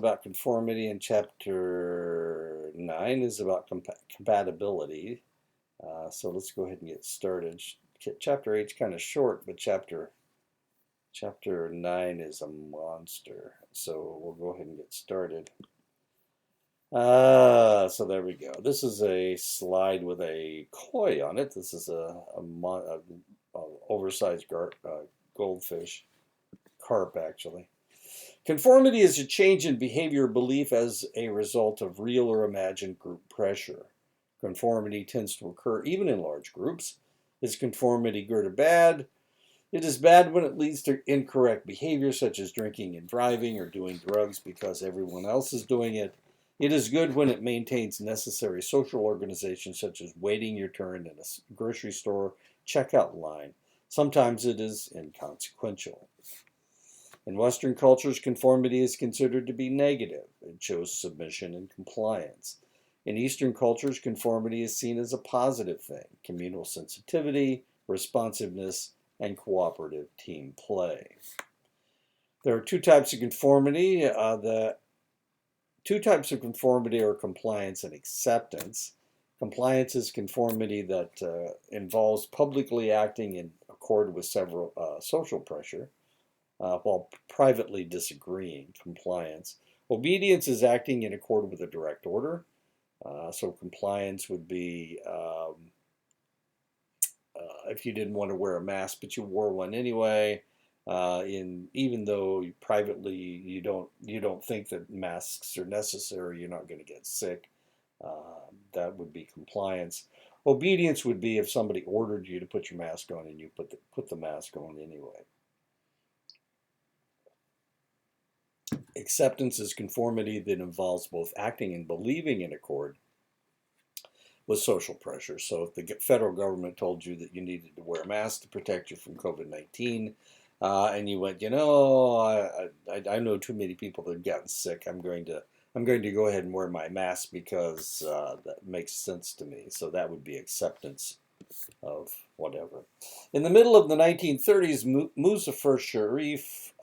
About conformity, and chapter 9 is about compatibility. So let's go ahead and get started. Chapter 8 is kind of short, but chapter 9 is a monster. So we'll go ahead and get started. So there we go. This is a slide with a koi on it. This is a oversized goldfish, carp actually. Conformity is a change in behavior or belief as a result of real or imagined group pressure. Conformity tends to occur even in large groups. Is conformity good or bad? It is bad when it leads to incorrect behavior such as drinking and driving or doing drugs because everyone else is doing it. It is good when it maintains necessary social organization such as waiting your turn in a grocery store checkout line. Sometimes it is inconsequential. In Western cultures, conformity is considered to be negative. It shows submission and compliance. In Eastern cultures, conformity is seen as a positive thing: communal sensitivity, responsiveness, and cooperative team play. There are two types of conformity. The two types of conformity are compliance and acceptance. Compliance is conformity that involves publicly acting in accord with several social pressure. While privately disagreeing. Compliance. Obedience is acting in accord with a direct order. So compliance would be if you didn't want to wear a mask but you wore one anyway. Even though privately you don't think that masks are necessary, you're not going to get sick. That would be compliance. Obedience would be if somebody ordered you to put your mask on and you put the mask on anyway. Acceptance is conformity that involves both acting and believing in accord with social pressure. So if the federal government told you that you needed to wear a mask to protect you from COVID-19, and you went, I know too many people that have gotten sick. I'm going to go ahead and wear my mask because that makes sense to me. So that would be acceptance of whatever. In the middle of the 1930s, Musa first Sharif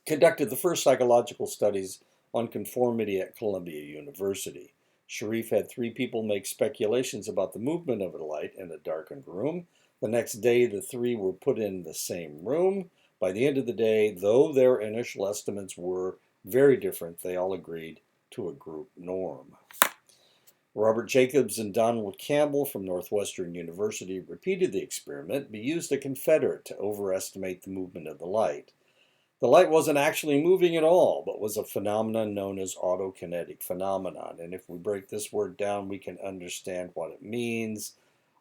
conducted the first psychological studies on conformity at Columbia University. Sharif had 3 people make speculations about the movement of a light in a darkened room. The next day, the 3 were put in the same room. By the end of the day, though their initial estimates were very different, they all agreed to a group norm. Robert Jacobs and Donald Campbell from Northwestern University repeated the experiment, but used a confederate to overestimate the movement of the light. The light wasn't actually moving at all, but was a phenomenon known as Autokinetic Phenomenon. And if we break this word down, we can understand what it means.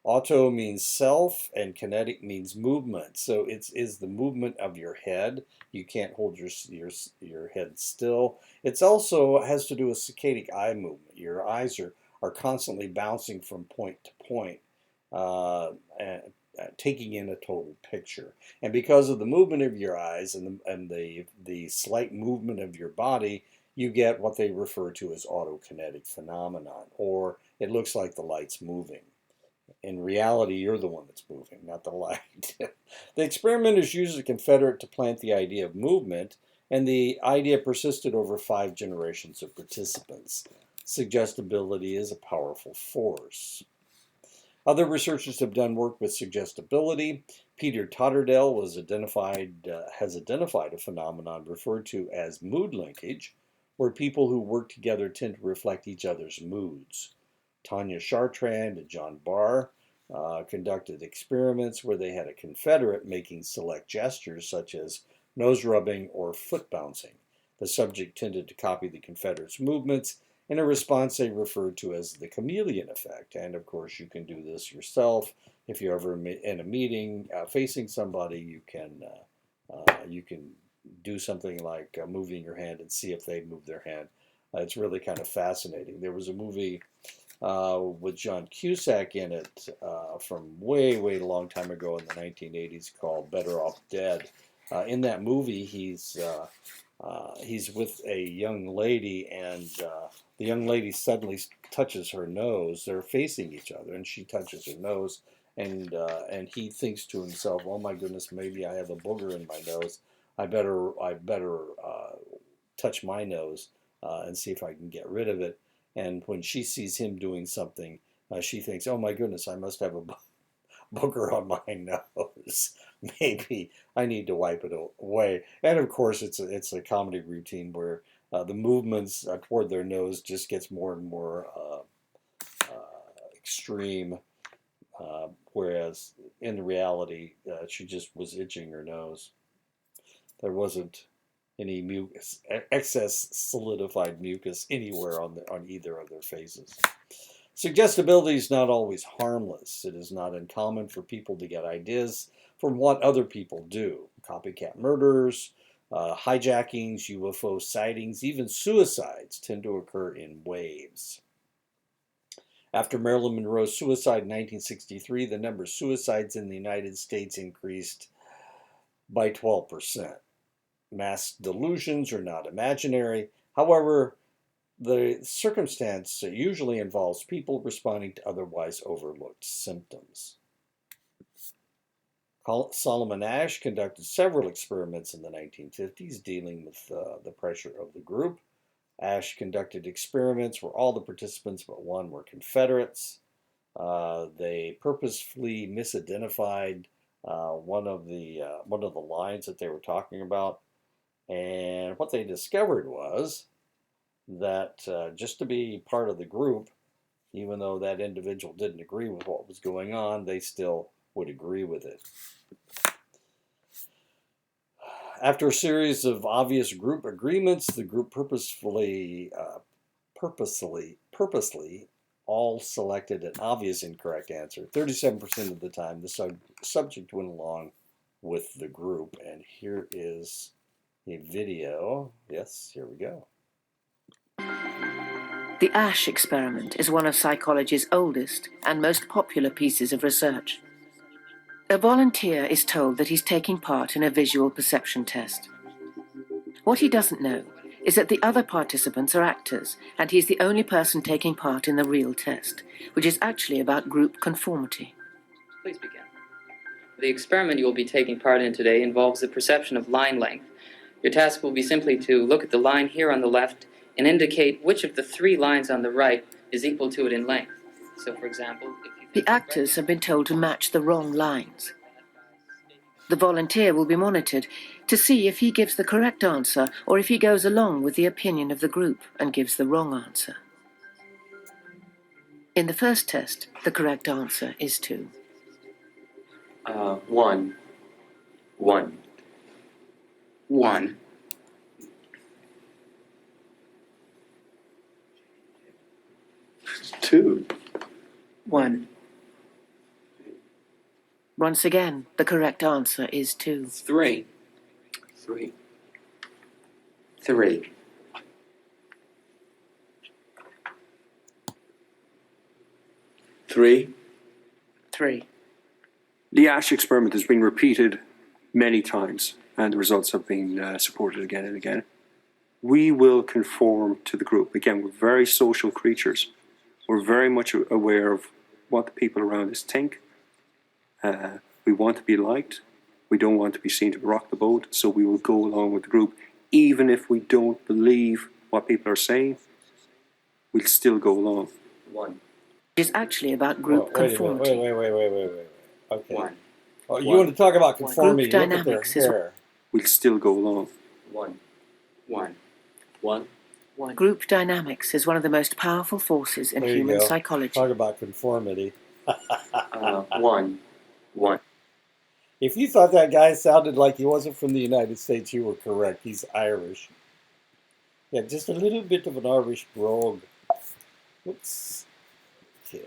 Auto means self, and kinetic means movement. So it is the movement of your head. You can't hold your head still. It also has to do with saccadic eye movement. Your eyes are constantly bouncing from point to point. Taking in a total picture. And because of the movement of your eyes and the slight movement of your body, you get what they refer to as autokinetic phenomenon, or it looks like the light's moving. In reality, you're the one that's moving, not the light. The experimenters used a confederate to plant the idea of movement, and the idea persisted over 5 generations of participants. Suggestibility is a powerful force. Other researchers have done work with suggestibility. Peter Totterdell has identified a phenomenon referred to as mood linkage, where people who work together tend to reflect each other's moods. Tanya Chartrand and John Barr conducted experiments where they had a confederate making select gestures such as nose rubbing or foot bouncing. The subject tended to copy the confederate's movements in a response they referred to as the chameleon effect. And of course, you can do this yourself. If you're ever in a meeting facing somebody, you can do something like moving your hand and see if they move their hand. It's really kind of fascinating. There was a movie with John Cusack in it from way long time ago in the 1980s called Better Off Dead. In that movie, he's with a young lady, and the young lady suddenly touches her nose. They're facing each other, and she touches her nose, and he thinks to himself, "Oh my goodness, maybe I have a booger in my nose. I better touch my nose and see if I can get rid of it. And when she sees him doing something, she thinks, oh my goodness, I must have a booger on my nose. Maybe I need to wipe it away. And of course, it's a comedy routine where the movements toward their nose just gets more and more extreme, whereas in reality, she just was itching her nose. There wasn't any mucus, excess solidified mucus anywhere on either of their faces. Suggestibility is not always harmless. It is not uncommon for people to get ideas from what other people do. Copycat murders, hijackings, UFO sightings, even suicides tend to occur in waves. After Marilyn Monroe's suicide in 1963, the number of suicides in the United States increased by 12%. Mass delusions are not imaginary. However, the circumstance usually involves people responding to otherwise overlooked symptoms. Solomon Asch conducted several experiments in the 1950s dealing with the pressure of the group. Asch conducted experiments where all the participants but one were Confederates. They purposefully misidentified one of the lines that they were talking about, and what they discovered was that just to be part of the group, even though that individual didn't agree with what was going on, they still would agree with it. After a series of obvious group agreements, the group purposely all selected an obvious incorrect answer. 37% of the time, the subject went along with the group. And here is a video. Yes, here we go. The Asch experiment is one of psychology's oldest and most popular pieces of research. A volunteer is told that he's taking part in a visual perception test. What he doesn't know is that the other participants are actors, and he's the only person taking part in the real test, which is actually about group conformity. Please begin. The experiment you will be taking part in today involves the perception of line length. Your task will be simply to look at the line here on the left and indicate which of the three lines on the right is equal to it in length. So, for example, if you... The actors have been told to match the wrong lines. The volunteer will be monitored to see if he gives the correct answer or if he goes along with the opinion of the group and gives the wrong answer. In the first test, the correct answer is 2. 1. 1. 1. 2. 1. Once again, the correct answer is 2. 3. 3. 3. 3. 3. The Asch experiment has been repeated many times, and the results have been supported again and again. We will conform to the group. Again, we're very social creatures. We're very much aware of what the people around us think. We want to be liked. We don't want to be seen to rock the boat, so we will go along with the group. Even if we don't believe what people are saying, we'll still go along. 1. It is actually about group conformity. Wait. Okay. 1. Oh, you want to talk about conformity? Group Look at their dynamics is hair. We'll still go along. 1. 1. 1. 1. Group dynamics is one of the most powerful forces in There you human go. psychology. Talk about conformity. 1. 1. If you thought that guy sounded like he wasn't from the United States, you were correct. He's Irish. Yeah, just a little bit of an Irish brogue. Oops. Okay.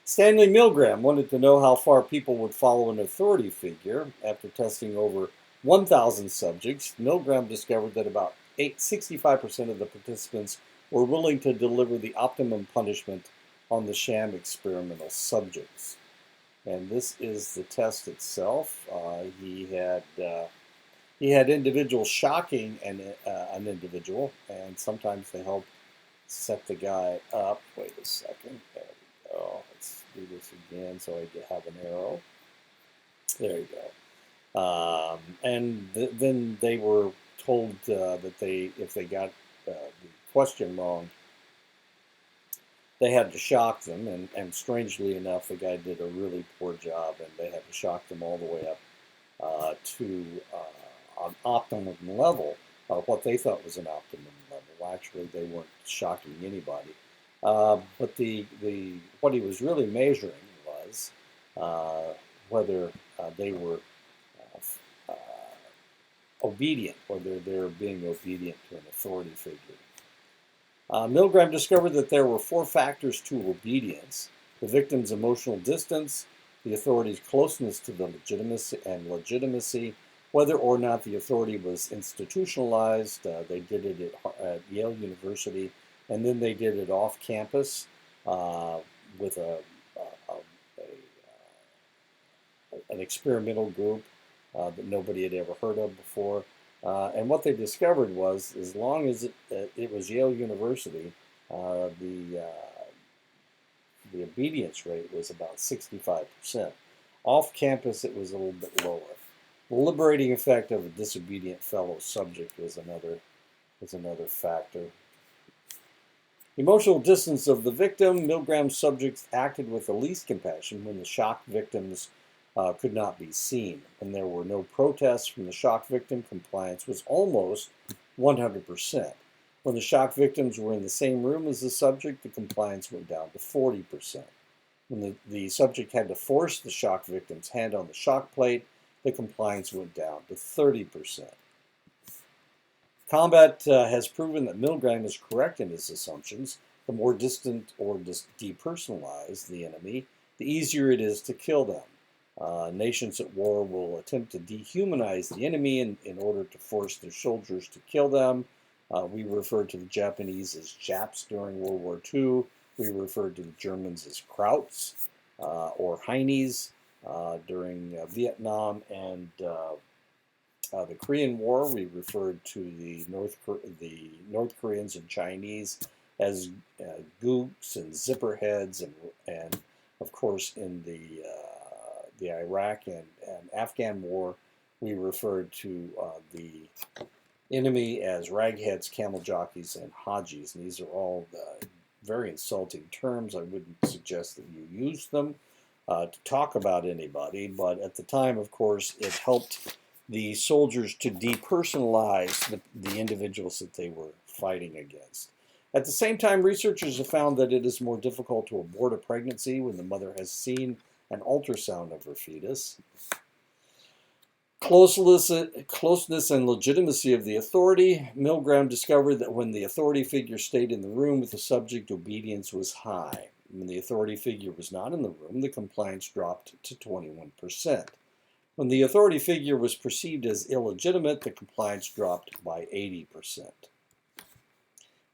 Stanley Milgram wanted to know how far people would follow an authority figure. After testing over 1,000 subjects, Milgram discovered that about 65% of the participants were willing to deliver the optimum punishment on the sham experimental subjects. And this is the test itself. He had individuals shocking an individual, and sometimes they help set the guy up. Wait a second. There we go. Let's do this again so I have an arrow. There you go. And then they were told that if they got the question wrong, they had to shock them, and strangely enough, the guy did a really poor job, and they had to shock them all the way up to an optimum level, what they thought was an optimum level. Actually, they weren't shocking anybody. But what he was really measuring was whether they were obedient, whether they're being obedient to an authority figure. Milgram discovered that there were 4 factors to obedience: the victim's emotional distance, the authority's closeness to the legitimacy, whether or not the authority was institutionalized. They did it at Yale University, and then they did it off campus with an experimental group that nobody had ever heard of before. And what they discovered was, as long as it was Yale University, the obedience rate was about 65%. Off campus, it was a little bit lower. The liberating effect of a disobedient fellow subject was another factor. Emotional distance of the victim. Milgram's subjects acted with the least compassion when the shocked victims could not be seen. When there were no protests from the shocked victim, compliance was almost 100%. When the shocked victims were in the same room as the subject, the compliance went down to 40%. When the subject had to force the shocked victim's hand on the shock plate, the compliance went down to 30%. Combat has proven that Milgram is correct in his assumptions. The more distant or depersonalized the enemy, the easier it is to kill them. Nations at war will attempt to dehumanize the enemy in order to force their soldiers to kill them. We refer to the Japanese as Japs during World War II. We refer to the Germans as Krauts or Heinis during Vietnam and the Korean War. We referred to the North Koreans and Chinese as gooks and zipperheads, and of course in the Iraq and Afghan War, we referred to the enemy as ragheads, camel jockeys, and hajis. And these are all very insulting terms. I wouldn't suggest that you use them to talk about anybody, but at the time, of course, it helped the soldiers to depersonalize the individuals that they were fighting against. At the same time, researchers have found that it is more difficult to abort a pregnancy when the mother has seen an ultrasound of her fetus. Closeness and legitimacy of the authority. Milgram discovered that when the authority figure stayed in the room with the subject, obedience was high. When the authority figure was not in the room, the compliance dropped to 21%. When the authority figure was perceived as illegitimate, the compliance dropped by 80%.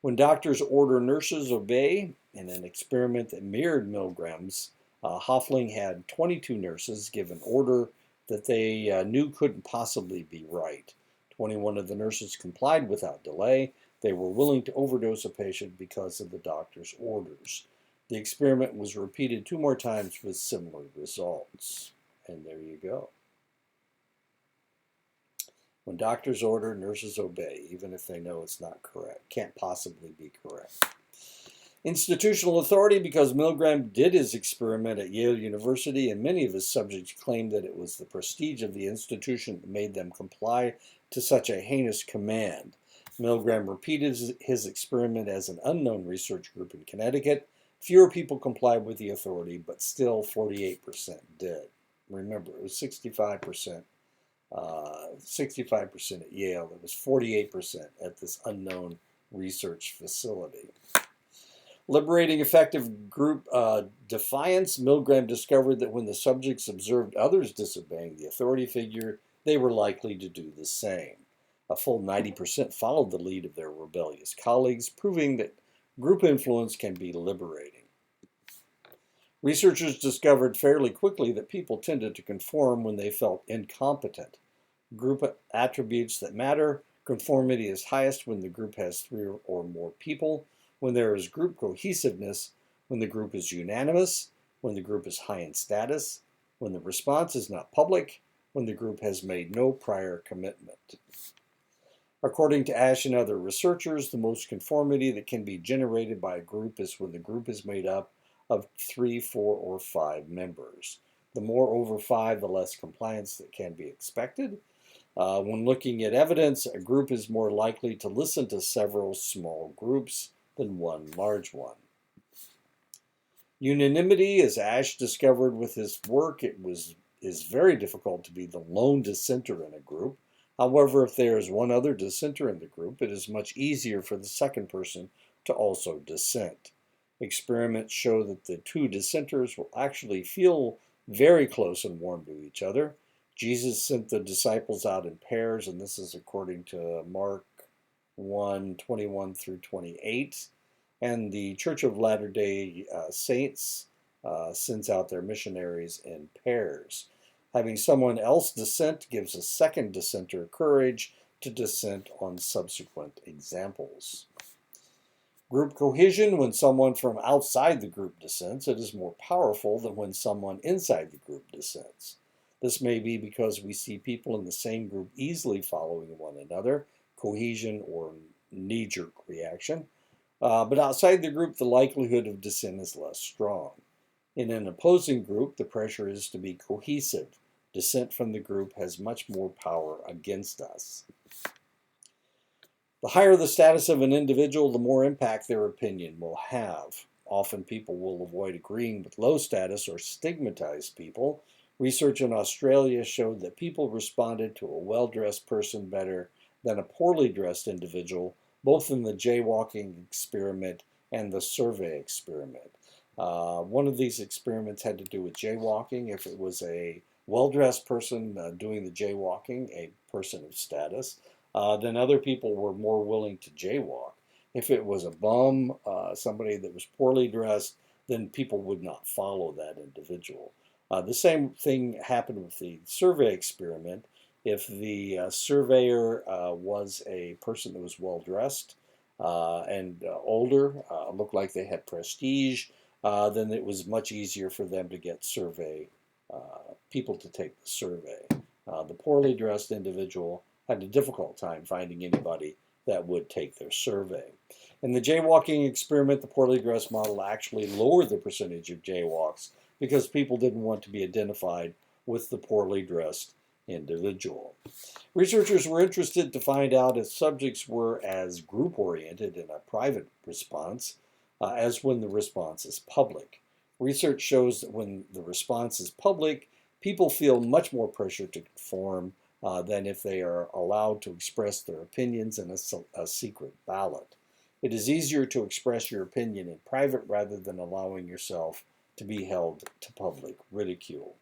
When doctors order, nurses obey. In an experiment that mirrored Milgram's, Hoffling had 22 nurses give an order that they knew couldn't possibly be right. 21 of the nurses complied without delay. They were willing to overdose a patient because of the doctor's orders. The experiment was repeated 2 more times with similar results. And there you go. When doctors order, nurses obey, even if they know it's not correct. Can't possibly be correct. Institutional authority. Because Milgram did his experiment at Yale University, and many of his subjects claimed that it was the prestige of the institution that made them comply to such a heinous command. Milgram repeated his experiment as an unknown research group in Connecticut. Fewer people complied with the authority, but still 48% did. Remember, it was 65% at Yale. It was 48% at this unknown research facility. Liberating effective group defiance. Milgram discovered that when the subjects observed others disobeying the authority figure, they were likely to do the same. A full 90% followed the lead of their rebellious colleagues, proving that group influence can be liberating. Researchers discovered fairly quickly that people tended to conform when they felt incompetent. Group attributes that matter. Conformity is highest when the group has 3 or more people, when there is group cohesiveness, when the group is unanimous, when the group is high in status, when the response is not public, when the group has made no prior commitment. According to Ash and other researchers, the most conformity that can be generated by a group is when the group is made up of 3, 4, or 5 members. The more over 5, the less compliance that can be expected. When looking at evidence, a group is more likely to listen to several small groups than one large one. Unanimity, as Ash discovered with his work, is very difficult to be the lone dissenter in a group. However, if there is one other dissenter in the group, it is much easier for the second person to also dissent. Experiments show that the two dissenters will actually feel very close and warm to each other. Jesus sent the disciples out in pairs, and this is according to Mark 1:21 through 28. And the Church of Latter-day Saints sends out their missionaries in pairs. Having someone else dissent gives a second dissenter courage to dissent on subsequent examples. Group cohesion: when someone from outside the group dissents, it is more powerful than when someone inside the group dissents. This may be because we see people in the same group easily following one another, cohesion or knee-jerk reaction. But outside the group, the likelihood of dissent is less strong. In an opposing group, the pressure is to be cohesive. Dissent from the group has much more power against us. The higher the status of an individual, the more impact their opinion will have. Often people will avoid agreeing with low status or stigmatized people. Research in Australia showed that people responded to a well-dressed person better than a poorly dressed individual, both in the jaywalking experiment and the survey experiment. One of these experiments had to do with jaywalking. If it was a well-dressed person doing the jaywalking, a person of status, then other people were more willing to jaywalk. If it was a bum, somebody that was poorly dressed, then people would not follow that individual. The same thing happened with the survey experiment. If the surveyor was a person that was well-dressed and older, looked like they had prestige, then it was much easier for them to get people to take the survey. The poorly dressed individual had a difficult time finding anybody that would take their survey. In the jaywalking experiment, the poorly dressed model actually lowered the percentage of jaywalks because people didn't want to be identified with the poorly dressed individual. Researchers were interested to find out if subjects were as group-oriented in a private response as when the response is public. Research shows that when the response is public, people feel much more pressure to conform than if they are allowed to express their opinions in a secret ballot. It is easier to express your opinion in private rather than allowing yourself to be held to public ridicule.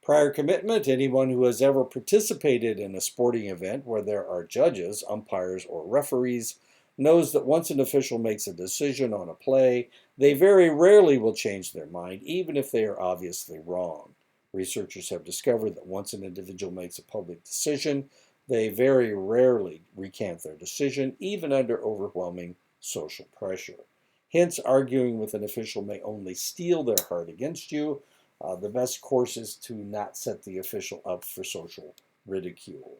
Prior commitment: anyone who has ever participated in a sporting event where there are judges, umpires, or referees knows that once an official makes a decision on a play, they very rarely will change their mind, even if they are obviously wrong. Researchers have discovered that once an individual makes a public decision, they very rarely recant their decision, even under overwhelming social pressure. Hence, arguing with an official may only steel their heart against you. The best course is to not set the official up for social ridicule.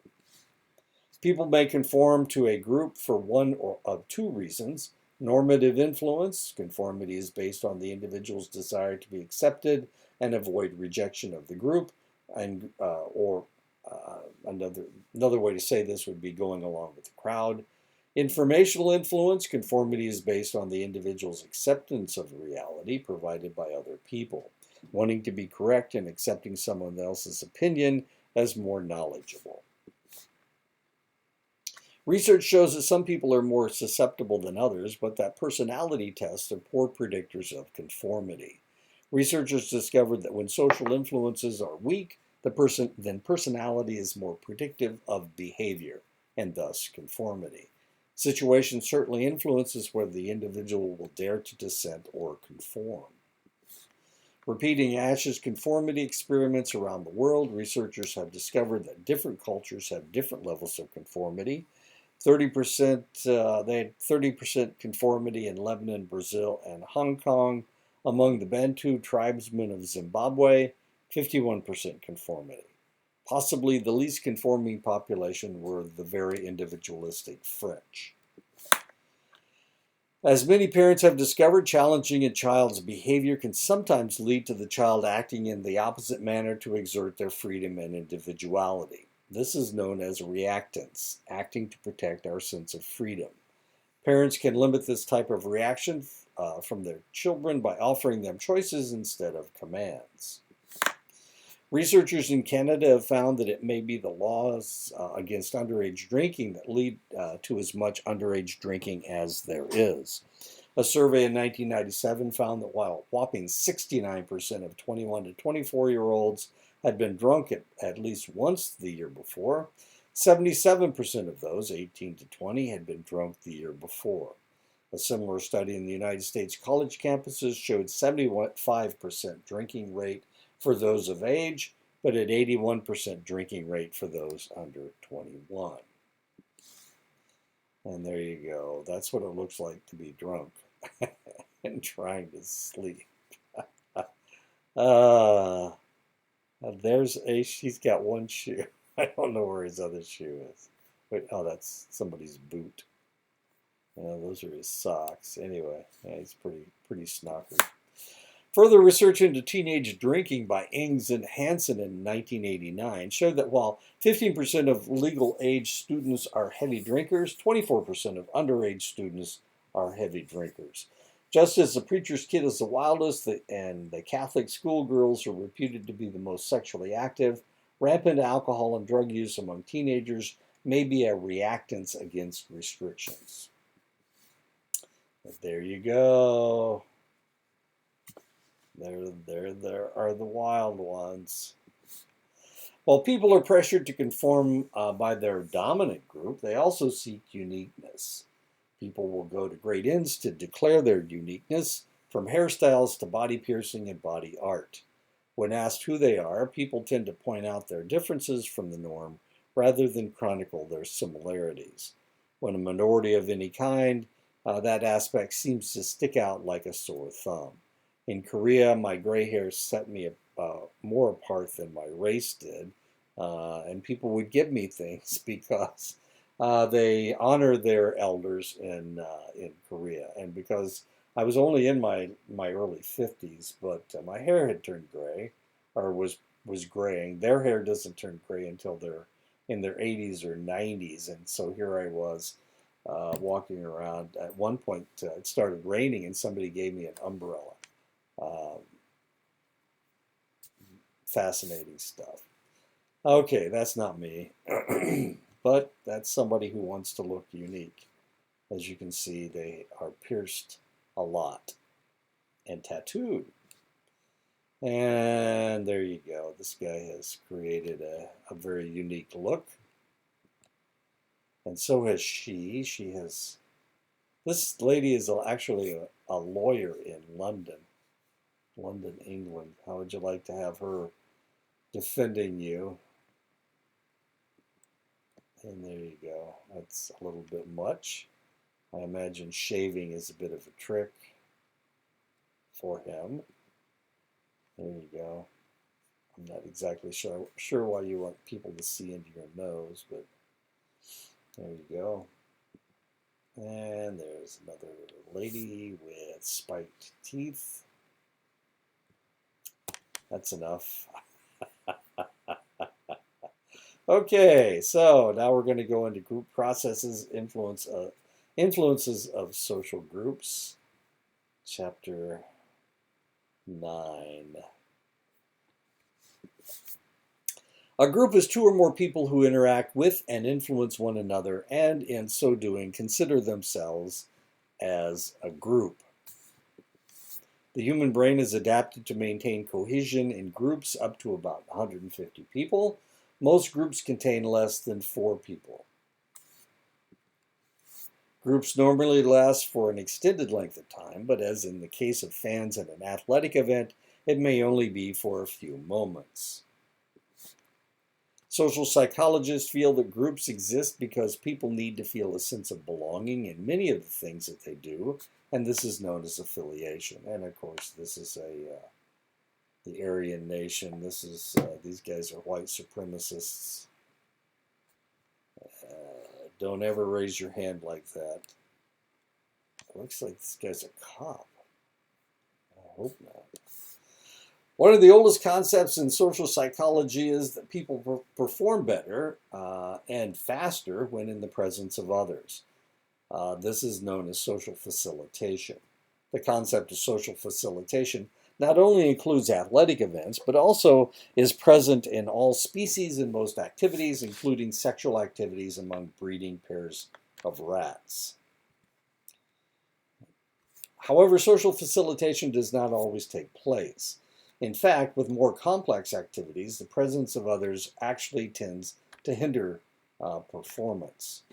People may conform to a group for one of two reasons. Normative influence: conformity is based on the individual's desire to be accepted and avoid rejection of the group, and another way to say this would be going along with the crowd. Informational influence: conformity is based on the individual's acceptance of reality provided by other people, wanting to be correct and accepting someone else's opinion as more knowledgeable. Research shows that some people are more susceptible than others, but that personality tests are poor predictors of conformity. Researchers discovered that when social influences are weak, then personality is more predictive of behavior, and thus conformity. Situation certainly influences whether the individual will dare to dissent or conform. Repeating Ash's conformity experiments around the world, researchers have discovered that different cultures have different levels of conformity. They had 30% conformity in Lebanon, Brazil, and Hong Kong. Among the Bantu tribesmen of Zimbabwe, 51% conformity. Possibly the least conforming population were the very individualistic French. As many parents have discovered, challenging a child's behavior can sometimes lead to the child acting in the opposite manner to exert their freedom and individuality. This is known as reactance, acting to protect our sense of freedom. Parents can limit this type of reaction from their children by offering them choices instead of commands. Researchers in Canada have found that it may be the laws against underage drinking that lead to as much underage drinking as there is. A survey in 1997 found that while a whopping 69% of 21 to 24-year-olds had been drunk at least once the year before, 77% of those 18 to 20 had been drunk the year before. A similar study in the United States college campuses showed 75% drinking rate for those of age, but an 81% drinking rate for those under 21. And there you go. That's what it looks like to be drunk and trying to sleep. She's got one shoe. I don't know where his other shoe is. Wait, oh, that's somebody's boot. Those are his socks. Anyway, yeah, he's pretty snockered. Further research into teenage drinking by Ings and Hansen in 1989 showed that while 15% of legal age students are heavy drinkers, 24% of underage students are heavy drinkers. Just as the preacher's kid is the wildest and the Catholic schoolgirls are reputed to be the most sexually active, rampant alcohol and drug use among teenagers may be a reactance against restrictions. But there you go. There are the wild ones. While people are pressured to conform by their dominant group, they also seek uniqueness. People will go to great ends to declare their uniqueness, from hairstyles to body piercing and body art. When asked who they are, people tend to point out their differences from the norm rather than chronicle their similarities. When a minority of any kind, that aspect seems to stick out like a sore thumb. In Korea, my gray hair set me more apart than my race did, and people would give me things because they honor their elders in Korea, and because I was only in my early 50s, but my hair had turned gray, or was graying. Their hair doesn't turn gray until they're in their 80s or 90s, and so here I was walking around. At one point, it started raining, and somebody gave me an umbrella. Fascinating stuff. Okay, that's not me, but that's somebody who wants to look unique. As you can see, they are pierced a lot and tattooed. And there you go. This guy has created a very unique look. And so has she. This lady is actually a lawyer in London, England. How would you like to have her defending you? And there you go. That's a little bit much. I imagine shaving is a bit of a trick for him. There you go. I'm not exactly sure why you want people to see into your nose, but there you go. And there's another lady with spiked teeth. That's enough. Okay, so now we're going to go into group processes, influences of social groups, chapter 9. A group is two or more people who interact with and influence one another, and in so doing consider themselves as a group. The human brain is adapted to maintain cohesion in groups up to about 150 people. Most groups contain less than 4 people. Groups normally last for an extended length of time, but as in the case of fans at an athletic event, it may only be for a few moments. Social psychologists feel that groups exist because people need to feel a sense of belonging in many of the things that they do, and this is known as affiliation. And of course, this the Aryan nation. This is these guys are white supremacists. Don't ever raise your hand like that. It looks like this guy's a cop. I hope not. One of the oldest concepts in social psychology is that people perform better and faster when in the presence of others. This is known as social facilitation. The concept of social facilitation not only includes athletic events, but also is present in all species and most activities, including sexual activities among breeding pairs of rats. However, social facilitation does not always take place. In fact, with more complex activities, the presence of others actually tends to hinder performance.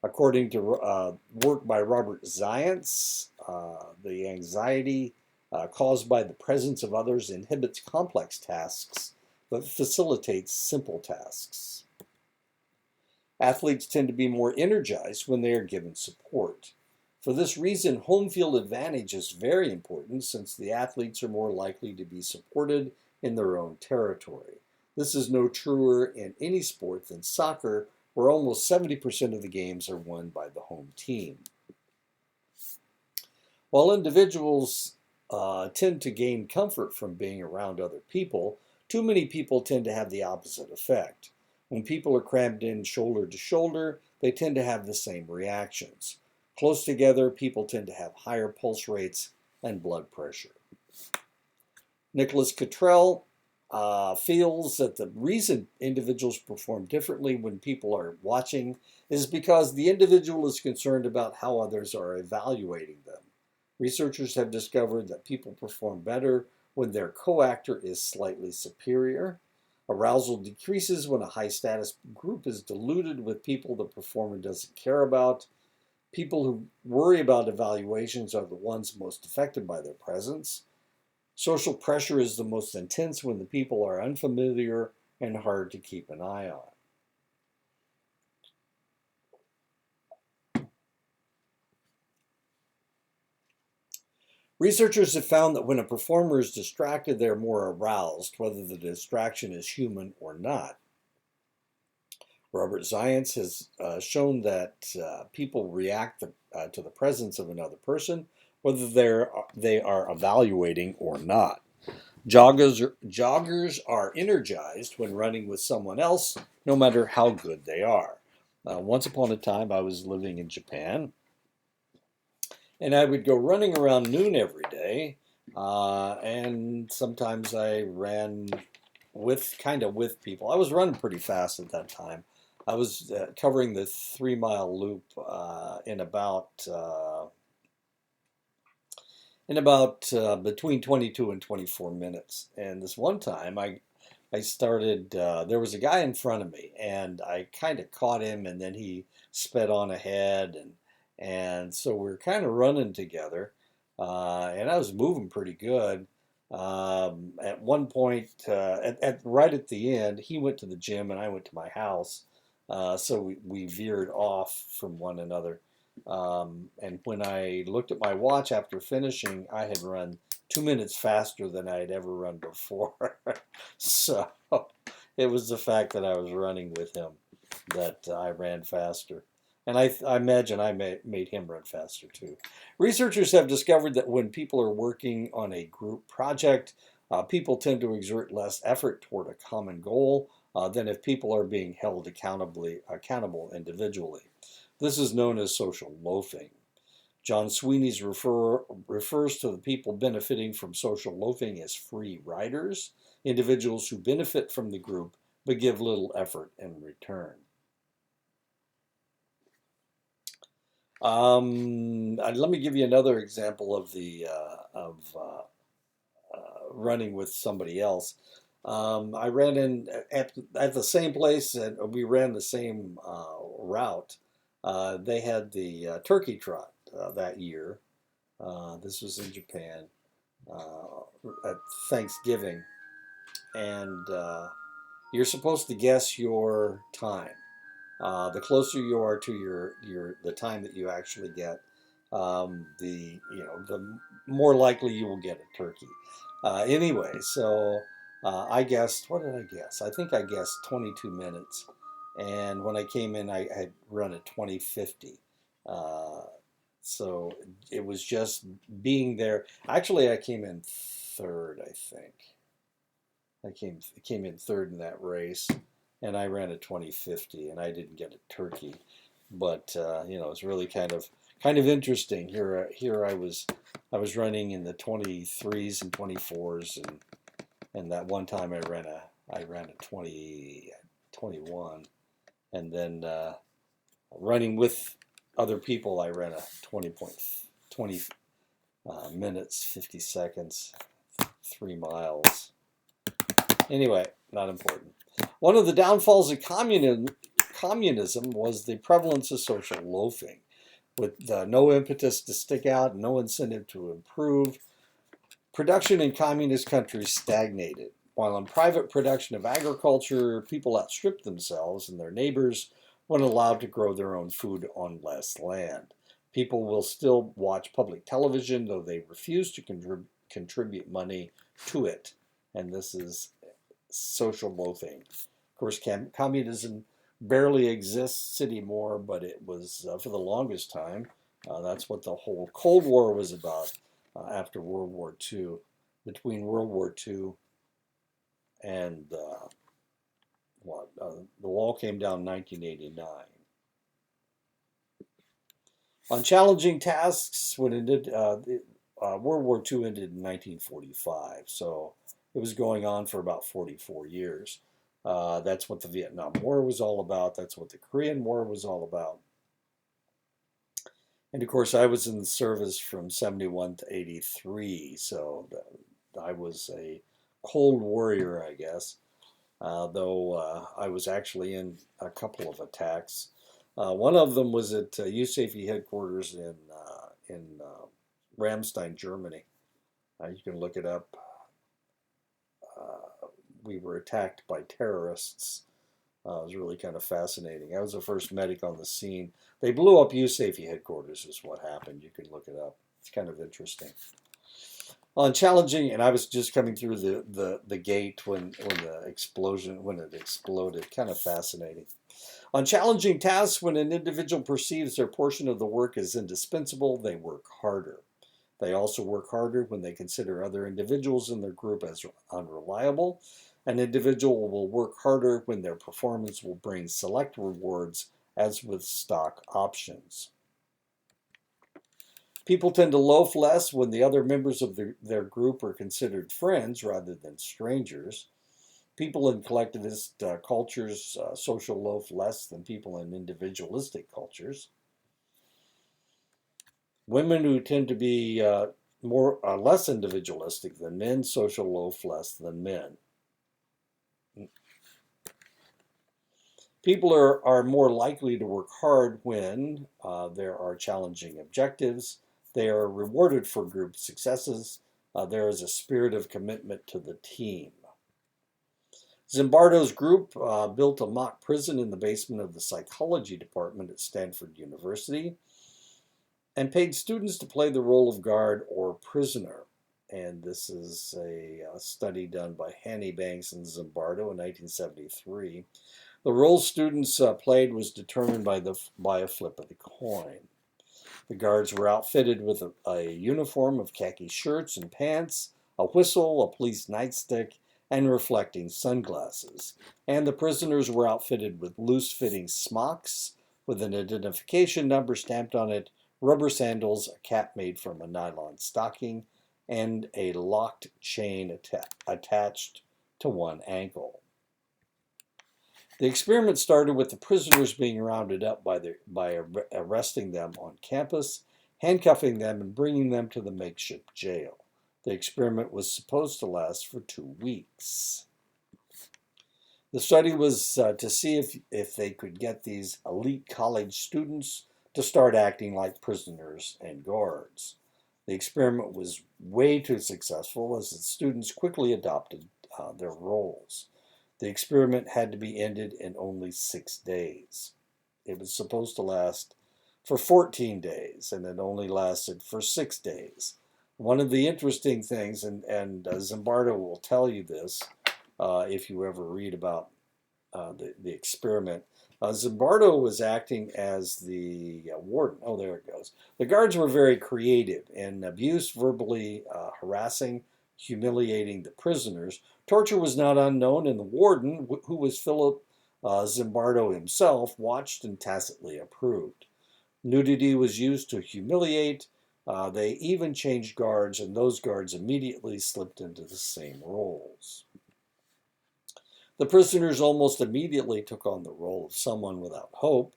According to work by Robert Zients, the anxiety caused by the presence of others inhibits complex tasks but facilitates simple tasks. Athletes tend to be more energized when they are given support. For this reason, home field advantage is very important since the athletes are more likely to be supported in their own territory. This is no truer in any sport than soccer, where almost 70% of the games are won by the home team. While individuals tend to gain comfort from being around other people, too many people tend to have the opposite effect. When people are crammed in shoulder to shoulder, they tend to have the same reactions. Close together, people tend to have higher pulse rates and blood pressure. Nicholas Cottrell feels that the reason individuals perform differently when people are watching is because the individual is concerned about how others are evaluating them. Researchers have discovered that people perform better when their co-actor is slightly superior. Arousal decreases when a high-status group is diluted with people the performer doesn't care about. People who worry about evaluations are the ones most affected by their presence. Social pressure is the most intense when the people are unfamiliar and hard to keep an eye on. Researchers have found that when a performer is distracted, they're more aroused, whether the distraction is human or not. Robert Zients has shown that people react to the presence of another person, whether they are evaluating or not. Joggers are energized when running with someone else, no matter how good they are. Once upon a time, I was living in Japan, and I would go running around noon every day, and sometimes I ran with people. I was running pretty fast at that time. I was covering the 3-mile loop in about between 22 and 24 minutes. And this one time, I started. There was a guy in front of me, and I kind of caught him, and then he sped on ahead, and so we were kind of running together, and I was moving pretty good. At one point, right at the end, he went to the gym and I went to my house, so we veered off from one another. And when I looked at my watch after finishing, I had run 2 minutes faster than I had ever run before. So it was the fact that I was running with him that I ran faster. And I imagine I made him run faster too. Researchers have discovered that when people are working on a group project, people tend to exert less effort toward a common goal than if people are being held accountable individually. This is known as social loafing. John Sweeney's refers to the people benefiting from social loafing as free riders, individuals who benefit from the group but give little effort in return. Let me give you another example of the running with somebody else. I ran in at the same place, and we ran the same route. They had the turkey trot that year. This was in Japan at Thanksgiving, and you're supposed to guess your time. The closer you are to the time that you actually get, the more likely you will get a turkey. Anyway, so I guessed, what did I guess? I think I guessed 22 minutes. And when I came in, I had run a 2050. So it was just being there. Actually, I came in third, I think. I came in third in that race, and I ran a 2050, and I didn't get a turkey. But it's really kind of interesting. Here I was running in the 23s and 24s, and that one time I ran a 21, and then running with other people I ran a 20 minutes 50 seconds, 3 miles. Anyway, not important. One of the downfalls of communism was the prevalence of social loafing, with no impetus to stick out, no incentive to improve. Production in communist countries stagnated, while in private production of agriculture, people outstripped themselves and their neighbors when allowed to grow their own food on less land. People will still watch public television, though they refuse to contribute money to it. And this is social loafing. Of course, communism barely exists anymore, but it was, for the longest time, that's what the whole Cold War was about after World War II. Between World War II and the wall came down in 1989. On challenging tasks, when it did, World War II ended in 1945, so it was going on for about 44 years. That's what the Vietnam War was all about. That's what the Korean War was all about. And of course, I was in the service from 71 to 83, so I was a cold warrior, I guess, though I was actually in a couple of attacks. One of them was at USAFE headquarters in Ramstein, Germany. You can look it up. We were attacked by terrorists. It was really kind of fascinating. I was the first medic on the scene. They blew up USAFE headquarters is what happened. You can look it up. It's kind of interesting. On challenging, and I was just coming through the gate when it exploded. Kind of fascinating. On challenging tasks, when an individual perceives their portion of the work as indispensable, they work harder. They also work harder when they consider other individuals in their group as unreliable. An individual will work harder when their performance will bring select rewards, as with stock options. People tend to loaf less when the other members of their group are considered friends rather than strangers. People in collectivist cultures social loaf less than people in individualistic cultures. Women who tend to be less individualistic than men social loaf less than men. People are more likely to work hard when there are challenging objectives. They are rewarded for group successes. There is a spirit of commitment to the team. Zimbardo's group built a mock prison in the basement of the psychology department at Stanford University and paid students to play the role of guard or prisoner. And this is a study done by Hanny Banks and Zimbardo in 1973. The role students played was determined by a flip of the coin. The guards were outfitted with a uniform of khaki shirts and pants, a whistle, a police nightstick, and reflecting sunglasses. And the prisoners were outfitted with loose-fitting smocks with an identification number stamped on it, rubber sandals, a cap made from a nylon stocking, and a locked chain attached to one ankle. The experiment started with the prisoners being rounded up by arresting them on campus, handcuffing them, and bringing them to the makeshift jail. The experiment was supposed to last for 2 weeks. The study was to see if they could get these elite college students to start acting like prisoners and guards. The experiment was way too successful as the students quickly adopted their roles. The experiment had to be ended in only 6 days. It was supposed to last for 14 days, and it only lasted for 6 days. One of the interesting things, and Zimbardo will tell you this if you ever read about the experiment. Zimbardo was acting as the warden. Oh, there it goes. The guards were very creative in abuse, verbally harassing, humiliating the prisoners. Torture was not unknown, and the warden, who was Philip Zimbardo himself, watched and tacitly approved. Nudity was used to humiliate. They even changed guards, and those guards immediately slipped into the same roles. The prisoners almost immediately took on the role of someone without hope,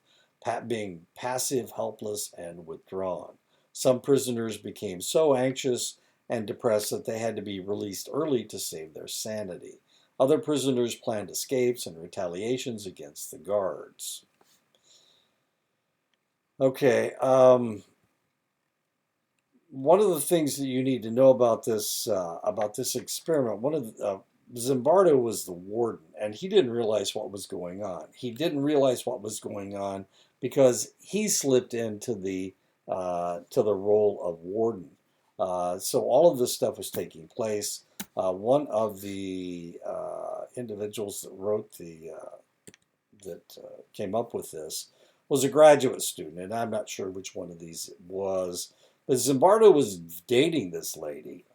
being passive, helpless, and withdrawn. Some prisoners became so anxious and depressed that they had to be released early to save their sanity. Other prisoners planned escapes and retaliations against the guards. Okay, one of the things that you need to know about this experiment, Zimbardo was the warden, and he didn't realize what was going on. He didn't realize what was going on because he slipped into the role of warden. So all of this stuff was taking place. One of the individuals that wrote that came up with this was a graduate student, and I'm not sure which one of these it was. But Zimbardo was dating this lady,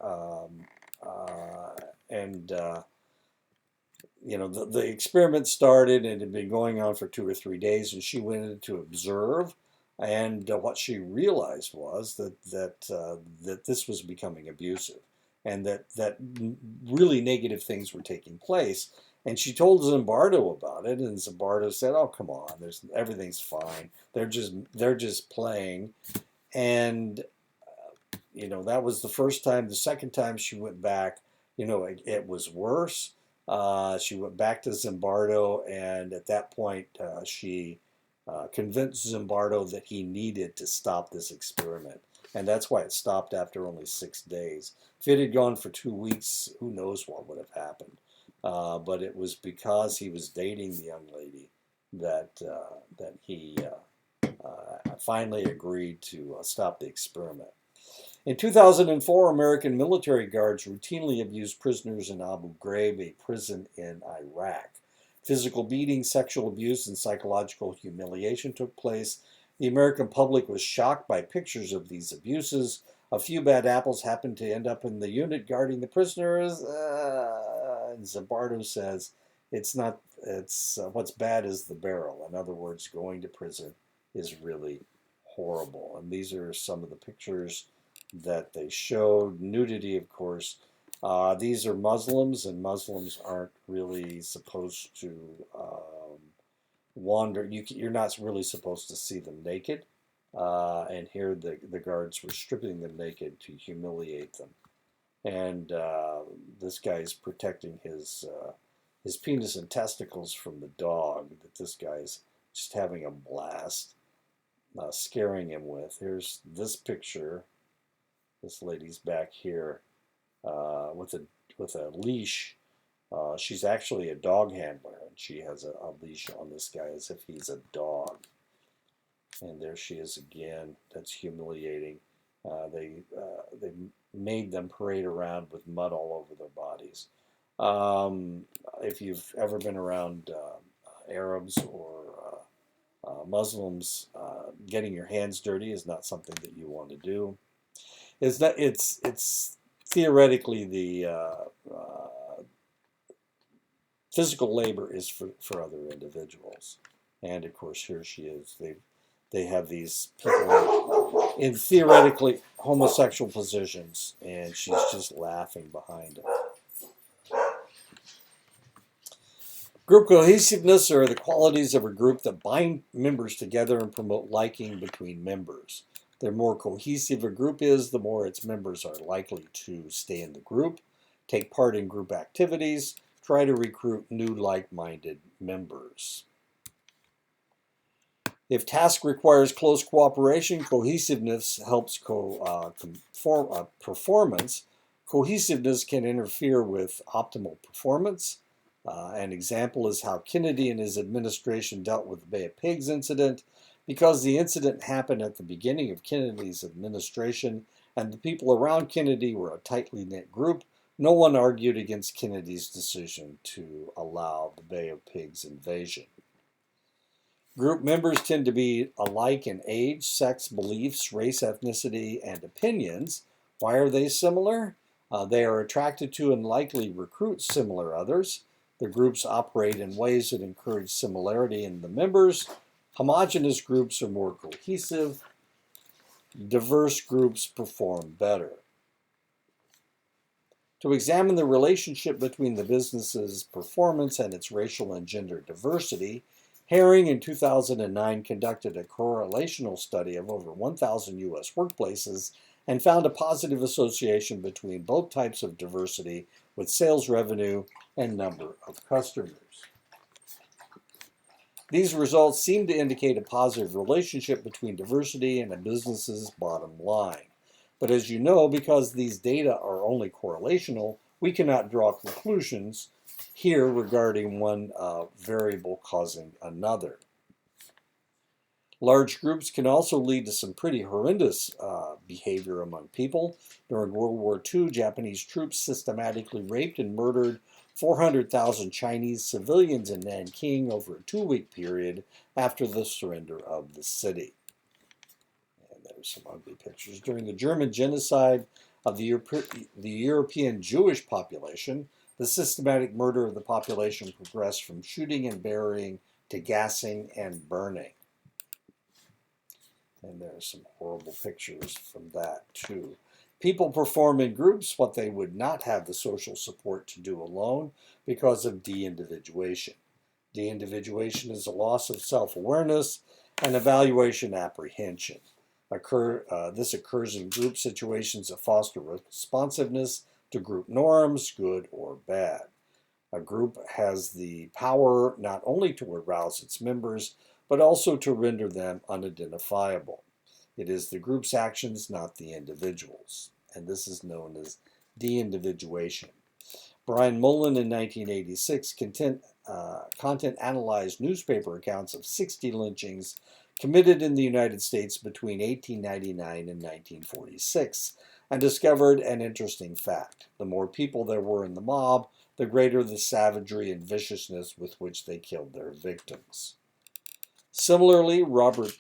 and the experiment started and it had been going on for 2 or 3 days, and she went in to observe, and what she realized was that this was becoming abusive, and that really negative things were taking place. And she told Zimbardo about it, and Zimbardo said, "Oh, come on, everything's fine. They're just playing." And that was the first time. The second time she went back, it was worse. She went back to Zimbardo, and at that point, she convinced Zimbardo that he needed to stop this experiment. And that's why it stopped after only 6 days. If it had gone for 2 weeks, who knows what would have happened. But it was because he was dating the young lady that he finally agreed to stop the experiment. In 2004, American military guards routinely abused prisoners in Abu Ghraib, a prison in Iraq. Physical beatings, sexual abuse, and psychological humiliation took place. The American public was shocked by pictures of these abuses. A few bad apples happened to end up in the unit guarding the prisoners. And Zimbardo says, it's what's bad is the barrel. In other words, going to prison is really horrible. And these are some of the pictures that they showed. Nudity, of course. These are Muslims, and Muslims aren't really supposed to wander. You're not really supposed to see them naked. And here the guards were stripping them naked to humiliate them. And this guy's protecting his penis and testicles from the dog that this guy's just having a blast scaring him with. Here's this picture. This lady's back here with a leash. She's actually a dog handler, and she has a leash on this guy as if he's a dog. And there she is again. That's humiliating. They made them parade around with mud all over their bodies. If you've ever been around Arabs or Muslims, getting your hands dirty is not something that you want to do. It's theoretically the physical labor is for other individuals, and of course here she is. They have these people in theoretically homosexual positions, and she's just laughing behind it. Group cohesiveness are the qualities of a group that bind members together and promote liking between members. The more cohesive a group is, the more its members are likely to stay in the group, take part in group activities, try to recruit new like-minded members. If task requires close cooperation, cohesiveness helps performance. Cohesiveness can interfere with optimal performance. An example is how Kennedy and his administration dealt with the Bay of Pigs incident. Because the incident happened at the beginning of Kennedy's administration, and the people around Kennedy were a tightly knit group, no one argued against Kennedy's decision to allow the Bay of Pigs invasion. Group members tend to be alike in age, sex, beliefs, race, ethnicity, and opinions. Why are they similar? They are attracted to and likely recruit similar others. The groups operate in ways that encourage similarity in the members. Homogeneous groups are more cohesive. Diverse groups perform better. To examine the relationship between the business's performance and its racial and gender diversity, Herring in 2009 conducted a correlational study of over 1,000 U.S. workplaces and found a positive association between both types of diversity with sales revenue and number of customers. These results seem to indicate a positive relationship between diversity and a business's bottom line. But as you know, because these data are only correlational, we cannot draw conclusions here regarding one variable causing another. Large groups can also lead to some pretty horrendous behavior among people. During World War II, Japanese troops systematically raped and murdered 400,000 Chinese civilians in Nanking over a 2-week period after the surrender of the city. And there's some ugly pictures. During the German genocide of the European Jewish population, the systematic murder of the population progressed from shooting and burying to gassing and burning. And there are some horrible pictures from that too. People perform in groups what they would not have the social support to do alone because of de-individuation. De-individuation is a loss of self-awareness and evaluation apprehension. This occurs in group situations that foster responsiveness to group norms, good or bad. A group has the power not only to arouse its members, but also to render them unidentifiable. It is the group's actions, not the individuals. And this is known as de-individuation. Brian Mullen in 1986 content analyzed newspaper accounts of 60 lynchings committed in the United States between 1899 and 1946 and discovered an interesting fact. The more people there were in the mob, the greater the savagery and viciousness with which they killed their victims. Similarly, Robert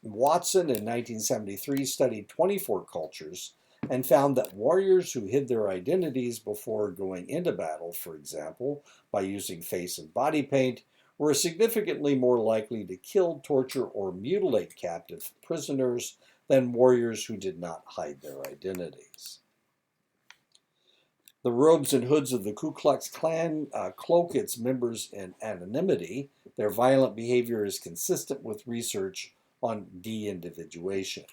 Watson in 1973 studied 24 cultures and found that warriors who hid their identities before going into battle, for example, by using face and body paint, were significantly more likely to kill, torture, or mutilate captive prisoners than warriors who did not hide their identities. The robes and hoods of the Ku Klux Klan cloak its members in anonymity. Their violent behavior is consistent with research on de-individuation.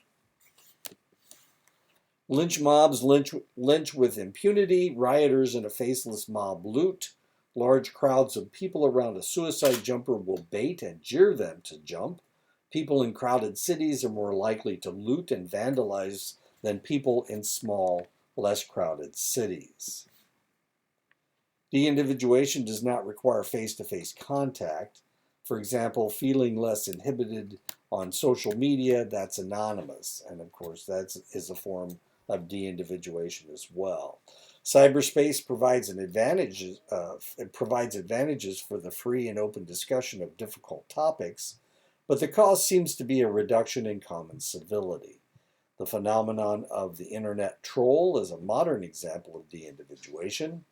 Lynch mobs lynch with impunity. Rioters in a faceless mob loot. Large crowds of people around a suicide jumper will bait and jeer them to jump. People in crowded cities are more likely to loot and vandalize than people in small, less crowded cities. De-individuation does not require face-to-face contact. For example, feeling less inhibited on social media, that's anonymous. And of course, that is a form of de-individuation as well. Cyberspace provides advantages for the free and open discussion of difficult topics, but the cost seems to be a reduction in common civility. The phenomenon of the internet troll is a modern example of de-individuation,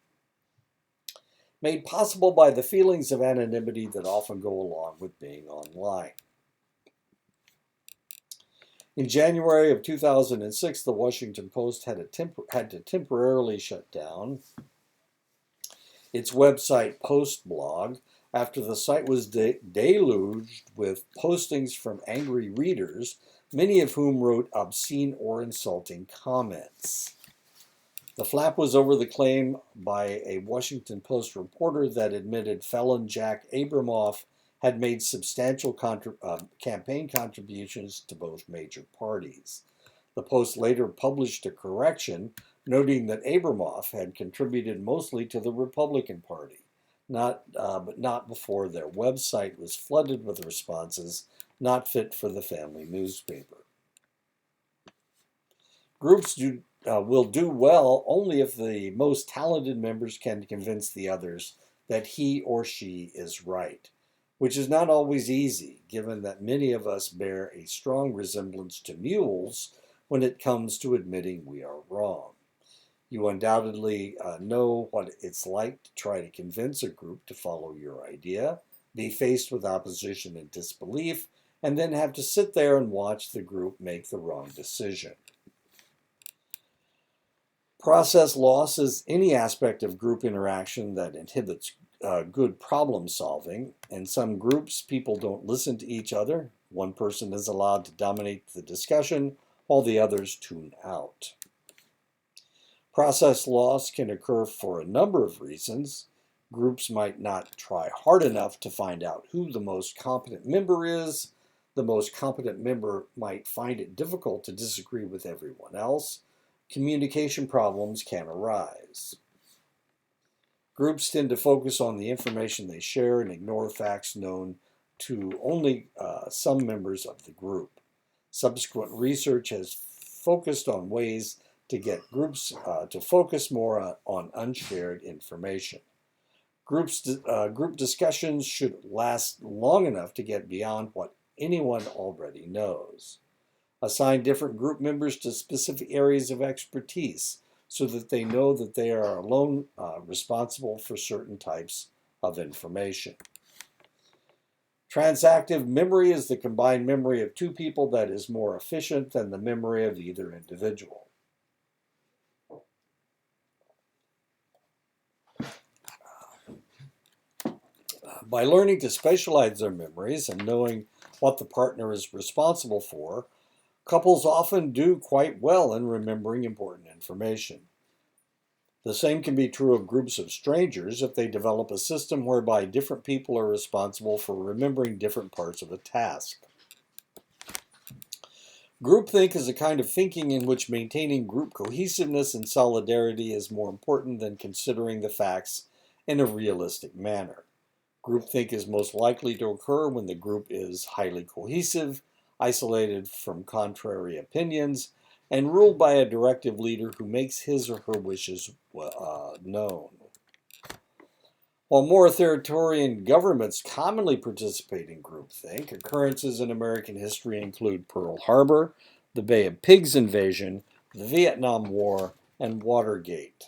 made possible by the feelings of anonymity that often go along with being online. In January of 2006, the Washington Post had to temporarily shut down its website Post blog after the site was deluged with postings from angry readers, many of whom wrote obscene or insulting comments. The flap was over the claim by a Washington Post reporter that admitted felon Jack Abramoff had made substantial campaign contributions to both major parties. The Post later published a correction noting that Abramoff had contributed mostly to the Republican Party, but not before their website was flooded with responses not fit for the family newspaper. Groups will do well only if the most talented members can convince the others that he or she is right, which is not always easy, given that many of us bear a strong resemblance to mules when it comes to admitting we are wrong. You undoubtedly know what it's like to try to convince a group to follow your idea, be faced with opposition and disbelief, and then have to sit there and watch the group make the wrong decision. Process loss is any aspect of group interaction that inhibits good problem solving. In some groups, people don't listen to each other. One person is allowed to dominate the discussion while the others tune out. Process loss can occur for a number of reasons. Groups might not try hard enough to find out who the most competent member is. The most competent member might find it difficult to disagree with everyone else. Communication problems can arise. Groups tend to focus on the information they share and ignore facts known to only some members of the group. Subsequent research has focused on ways to get groups to focus more on unshared information. Group discussions should last long enough to get beyond what anyone already knows. Assign different group members to specific areas of expertise so that they know that they are alone responsible for certain types of information. Transactive memory is the combined memory of two people that is more efficient than the memory of either individual. By learning to specialize their memories and knowing what the partner is responsible for, couples often do quite well in remembering important information. The same can be true of groups of strangers if they develop a system whereby different people are responsible for remembering different parts of a task. Groupthink is a kind of thinking in which maintaining group cohesiveness and solidarity is more important than considering the facts in a realistic manner. Groupthink is most likely to occur when the group is highly cohesive, isolated from contrary opinions, and ruled by a directive leader who makes his or her wishes known. While more authoritarian governments commonly participate in groupthink, occurrences in American history include Pearl Harbor, the Bay of Pigs invasion, the Vietnam War, and Watergate.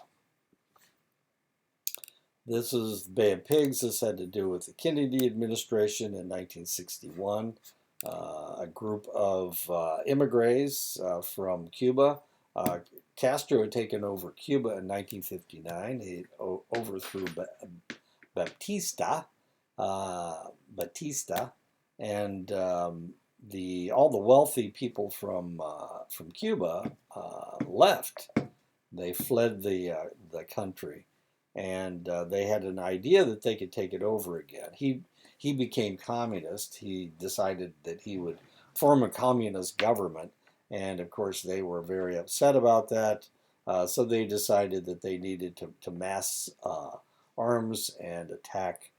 This is the Bay of Pigs. This had to do with the Kennedy administration in 1961. A group of immigrants from Cuba. Castro had taken over Cuba in 1959. He overthrew Batista, and all the wealthy people from Cuba left. They fled the country, and they had an idea that they could take it over again. He became communist. He decided that he would form a communist government, and of course they were very upset about that. So they decided that they needed to mass arms and attack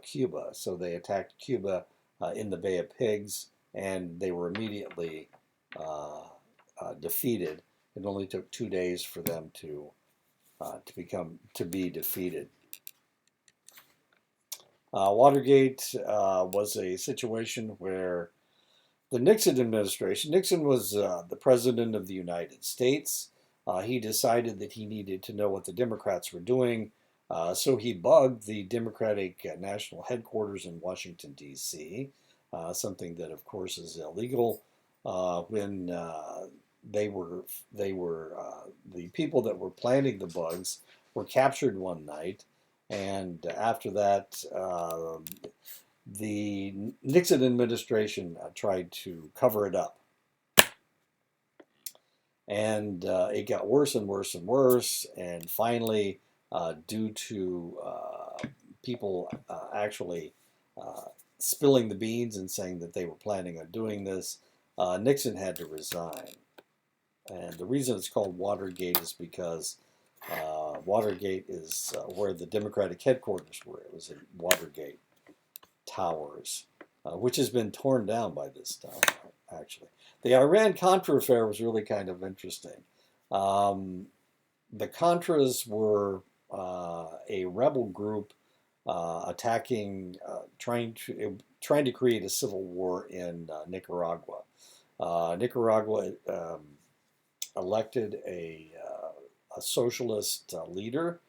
Cuba. So they attacked Cuba in the Bay of Pigs, and they were immediately defeated. It only took 2 days for them to be defeated. Watergate was a situation where the Nixon administration, Nixon was the president of the United States. He decided that he needed to know what the Democrats were doing, so he bugged the Democratic National Headquarters in Washington, D.C., something that, of course, is illegal. When the people that were planting the bugs were captured one night, and after that, the Nixon administration tried to cover it up. And it got worse and worse and worse, and finally, due to people actually spilling the beans and saying that they were planning on doing this, Nixon had to resign. And the reason it's called Watergate is because Watergate is where the Democratic headquarters were. It was in Watergate Towers, which has been torn down by this time, actually. The Iran-Contra affair was really kind of interesting. The Contras were a rebel group attacking, trying to create a civil war in Nicaragua. Nicaragua elected a socialist leader,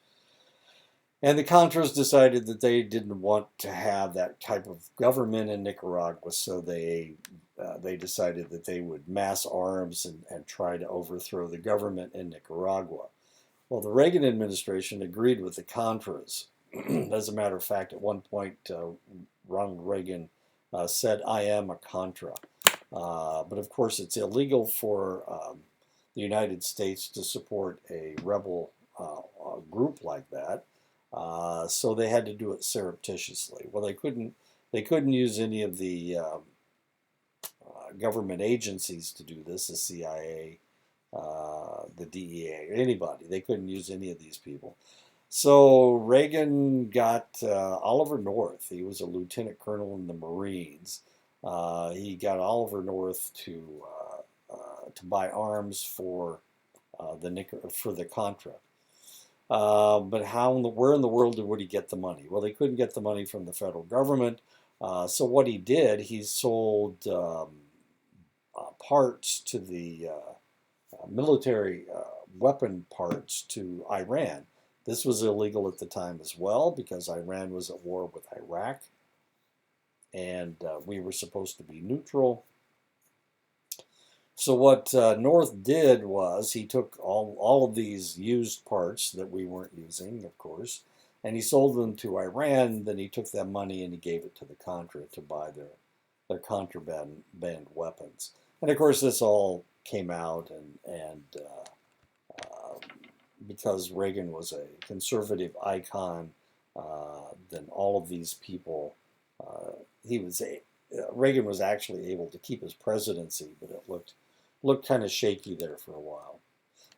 and the Contras decided that they didn't want to have that type of government in Nicaragua, so they decided that they would mass arms and try to overthrow the government in Nicaragua. Well, the Reagan administration agreed with the Contras. As a matter of fact, at one point, Ronald Reagan said, "I am a Contra." But of course, it's illegal for the United States to support a rebel group like that. So they had to do it surreptitiously. Well, they couldn't use any of the government agencies to do this, the CIA, the DEA, or anybody. They couldn't use any of these people. So Reagan got Oliver North. He was a lieutenant colonel in the Marines. He got Oliver North to buy arms for the Contra. But where in the world would he get the money? Well, they couldn't get the money from the federal government. So what he did, he sold parts to the military weapon parts to Iran. This was illegal at the time as well because Iran was at war with Iraq, and we were supposed to be neutral. So what North did was he took all of these used parts that we weren't using, of course, and he sold them to Iran. Then he took that money and he gave it to the Contra to buy their contraband weapons. And of course, this all came out, and because Reagan was a conservative icon, then all of these people, Reagan was actually able to keep his presidency, but it looked kind of shaky there for a while.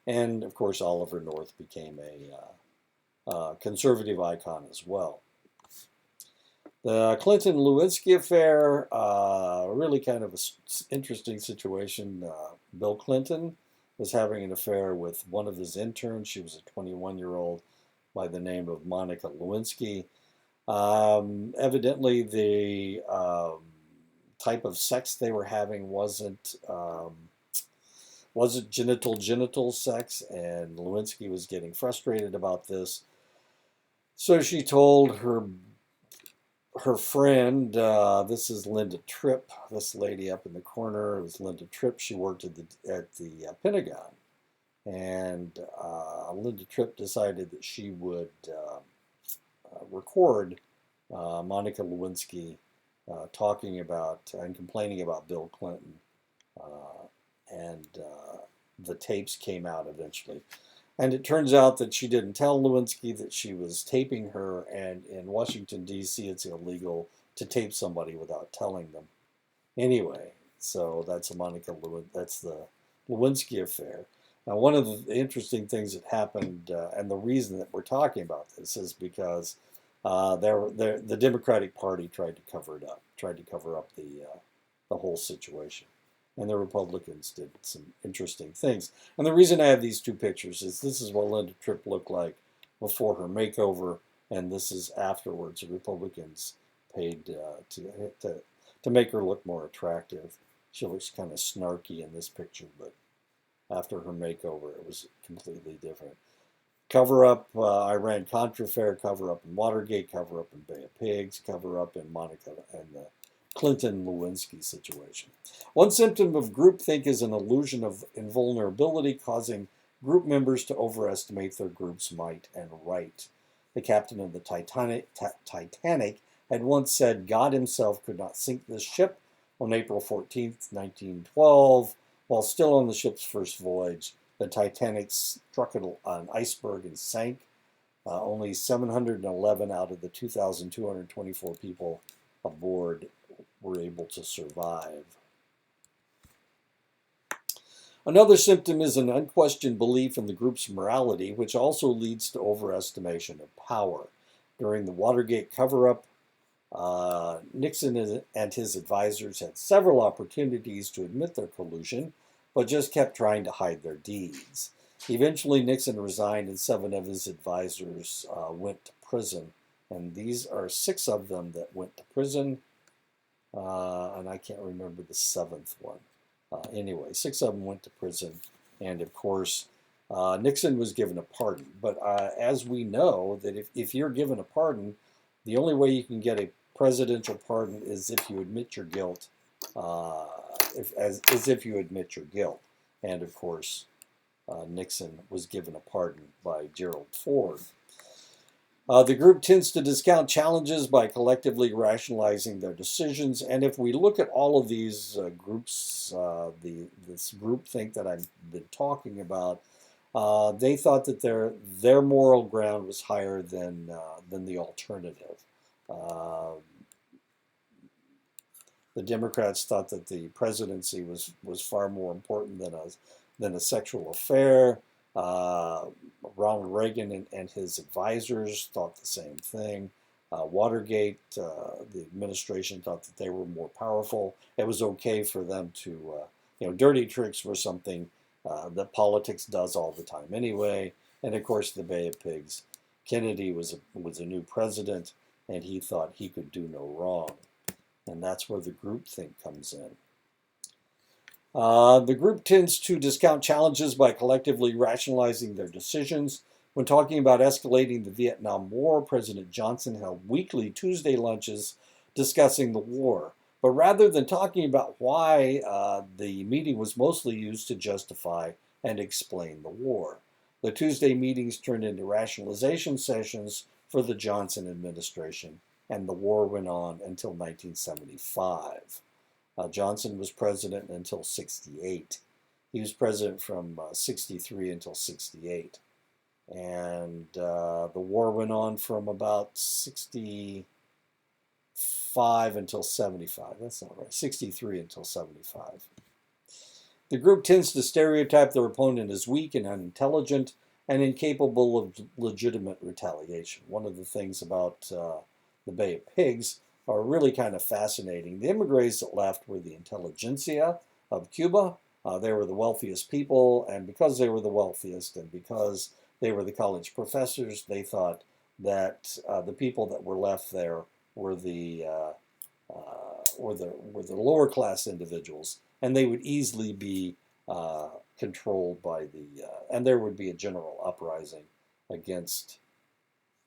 And of course, Oliver North became a conservative icon as well. The Clinton-Lewinsky affair, really kind of an interesting situation. Bill Clinton was having an affair with one of his interns. She was a 21-year-old by the name of Monica Lewinsky. Evidently, the type of sex they were having wasn't genital sex, and Lewinsky was getting frustrated about this. So she told her friend, this is Linda Tripp, this lady up in the corner, it was Linda Tripp. She worked at the Pentagon, and Linda Tripp decided that she would record Monica Lewinsky talking about and complaining about Bill Clinton, and the tapes came out eventually. And it turns out that she didn't tell Lewinsky that she was taping her, and in Washington, D.C., it's illegal to tape somebody without telling them. Anyway, so that's that's the Lewinsky affair. Now, one of the interesting things that happened, and the reason that we're talking about this is because the Democratic Party tried to cover it up, the whole situation. And the Republicans did some interesting things. And the reason I have these two pictures is this is what Linda Tripp looked like before her makeover, and this is afterwards. The Republicans paid to make her look more attractive. She looks kind of snarky in this picture, but after her makeover, it was completely different. Cover up Iran Contra affair, cover up in Watergate, cover up in Bay of Pigs, cover up in Monica and the Clinton-Lewinsky situation. One symptom of groupthink is an illusion of invulnerability, causing group members to overestimate their group's might and right. The captain of the Titanic had once said God himself could not sink this ship on April 14th, 1912. While still on the ship's first voyage, the Titanic struck an iceberg and sank. Only 711 out of the 2,224 people aboard were able to survive. Another symptom is an unquestioned belief in the group's morality, which also leads to overestimation of power. During the Watergate cover-up, Nixon and his advisors had several opportunities to admit their collusion, but just kept trying to hide their deeds. Eventually, Nixon resigned and 7 of his advisors went to prison. And these are 6 of them that went to prison. And I can't remember the 7th one. Anyway, 6 of them went to prison. And of course, Nixon was given a pardon. But as we know, that if you're given a pardon, the only way you can get a presidential pardon is if you admit your guilt, as if you admit your guilt. And of course, Nixon was given a pardon by Gerald Ford. The group tends to discount challenges by collectively rationalizing their decisions. And if we look at all of these groups, this groupthink that I've been talking about, they thought that their moral ground was higher than the alternative. The Democrats thought that the presidency was far more important than a sexual affair. Ronald Reagan and his advisors thought the same thing. Watergate, the administration thought that they were more powerful. It was okay for them to, dirty tricks were something that politics does all the time anyway. And of course, the Bay of Pigs. Kennedy was a new president, and he thought he could do no wrong. And that's where the groupthink comes in. The group tends to discount challenges by collectively rationalizing their decisions. When talking about escalating the Vietnam War, President Johnson held weekly Tuesday lunches discussing the war. But rather than talking about why, the meeting was mostly used to justify and explain the war. The Tuesday meetings turned into rationalization sessions for the Johnson administration, and the war went on until 1975. Johnson was president until 68. He was president from 63 until 68. And the war went on from about 65 until 75. That's not right. 63 until 75. The group tends to stereotype their opponent as weak and unintelligent and incapable of legitimate retaliation. One of the things about the Bay of Pigs are really kind of fascinating. The immigrants that left were the intelligentsia of Cuba. They were the wealthiest people, and because they were the wealthiest and because they were the college professors, they thought that the people that were left there were the lower class individuals, and they would easily be controlled by and there would be a general uprising against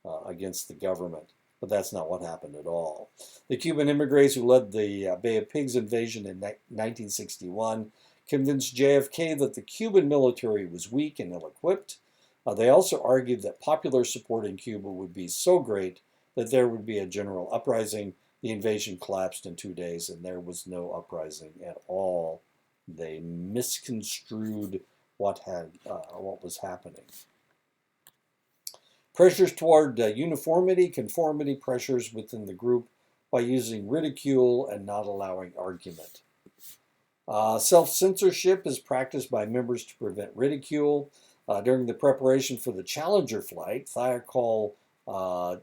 the government. But that's not what happened at all. The Cuban immigrants who led the Bay of Pigs invasion in 1961 convinced JFK that the Cuban military was weak and ill-equipped. They also argued that popular support in Cuba would be so great that there would be a general uprising. The invasion collapsed in 2 days, and there was no uprising at all. They misconstrued what was happening. Pressures toward uniformity, conformity pressures within the group by using ridicule and not allowing argument. Self-censorship is practiced by members to prevent ridicule. During the preparation for the Challenger flight, Thiokol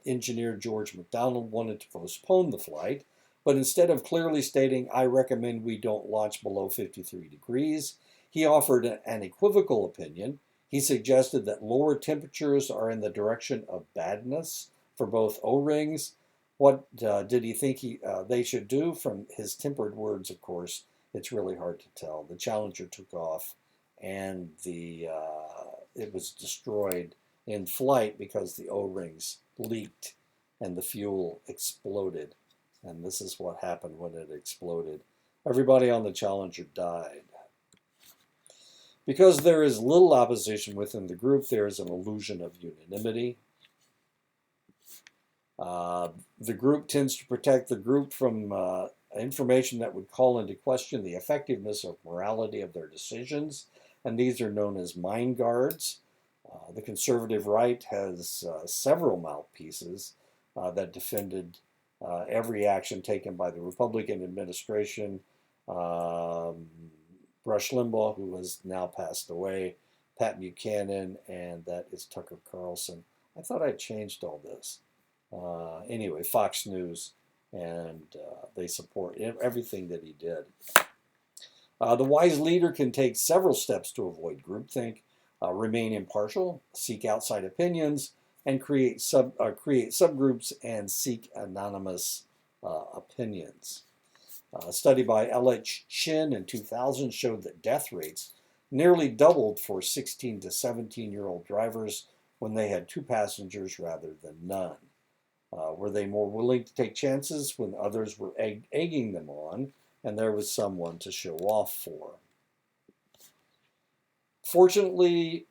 engineer George McDonald wanted to postpone the flight, but instead of clearly stating, "I recommend we don't launch below 53 degrees," he offered an equivocal opinion. He suggested that lower temperatures are in the direction of badness for both O-rings. What did he think they should do? From his tempered words, of course, it's really hard to tell. The Challenger took off, and it was destroyed in flight because the O-rings leaked and the fuel exploded. And this is what happened when it exploded. Everybody on the Challenger died. Because there is little opposition within the group, there is an illusion of unanimity. The group tends to protect the group from information that would call into question the effectiveness of morality of their decisions, and these are known as mind guards. The conservative right has several mouthpieces that defended every action taken by the Republican administration. Rush Limbaugh, who has now passed away, Pat Buchanan, and that is Tucker Carlson. I thought I changed all this. Anyway, Fox News, and they support everything that he did. The wise leader can take several steps to avoid groupthink. remain impartial, seek outside opinions, and create subgroups and seek anonymous opinions. A study by L.H. Chin in 2000 showed that death rates nearly doubled for 16 to 17-year-old drivers when they had 2 passengers rather than none. Were they more willing to take chances when others were egging them on and there was someone to show off for? Fortunately,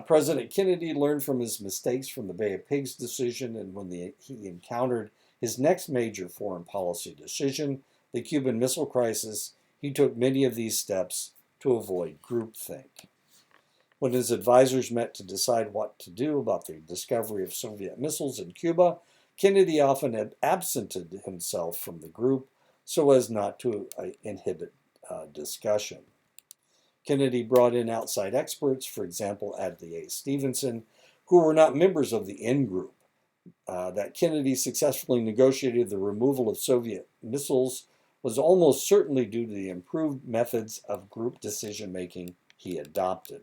President Kennedy learned from his mistakes from the Bay of Pigs decision, and when he encountered his next major foreign policy decision, the Cuban Missile Crisis, he took many of these steps to avoid groupthink. When his advisors met to decide what to do about the discovery of Soviet missiles in Cuba, Kennedy often had absented himself from the group so as not to inhibit discussion. Kennedy brought in outside experts, for example, Adlai A. Stevenson, who were not members of the in-group. That Kennedy successfully negotiated the removal of Soviet missiles was almost certainly due to the improved methods of group decision-making he adopted.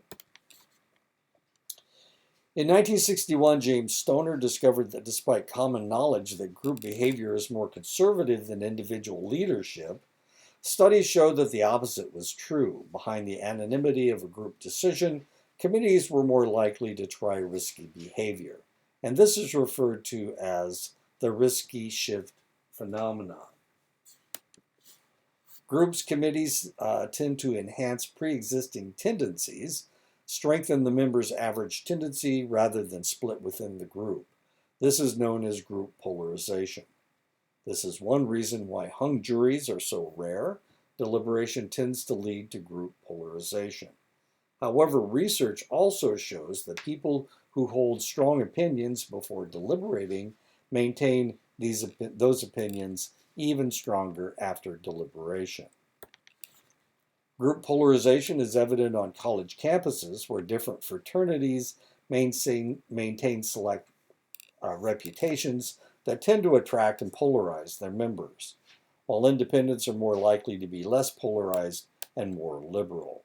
In 1961, James Stoner discovered that despite common knowledge that group behavior is more conservative than individual leadership, studies showed that the opposite was true. Behind the anonymity of a group decision, committees were more likely to try risky behavior. And this is referred to as the risky shift phenomenon. Groups committees tend to enhance pre-existing tendencies, strengthen the members' average tendency rather than split within the group. This is known as group polarization. This is one reason why hung juries are so rare. Deliberation tends to lead to group polarization. However, research also shows that people who hold strong opinions before deliberating maintain those opinions even stronger after deliberation. Group polarization is evident on college campuses where different fraternities maintain select reputations that tend to attract and polarize their members, while independents are more likely to be less polarized and more liberal.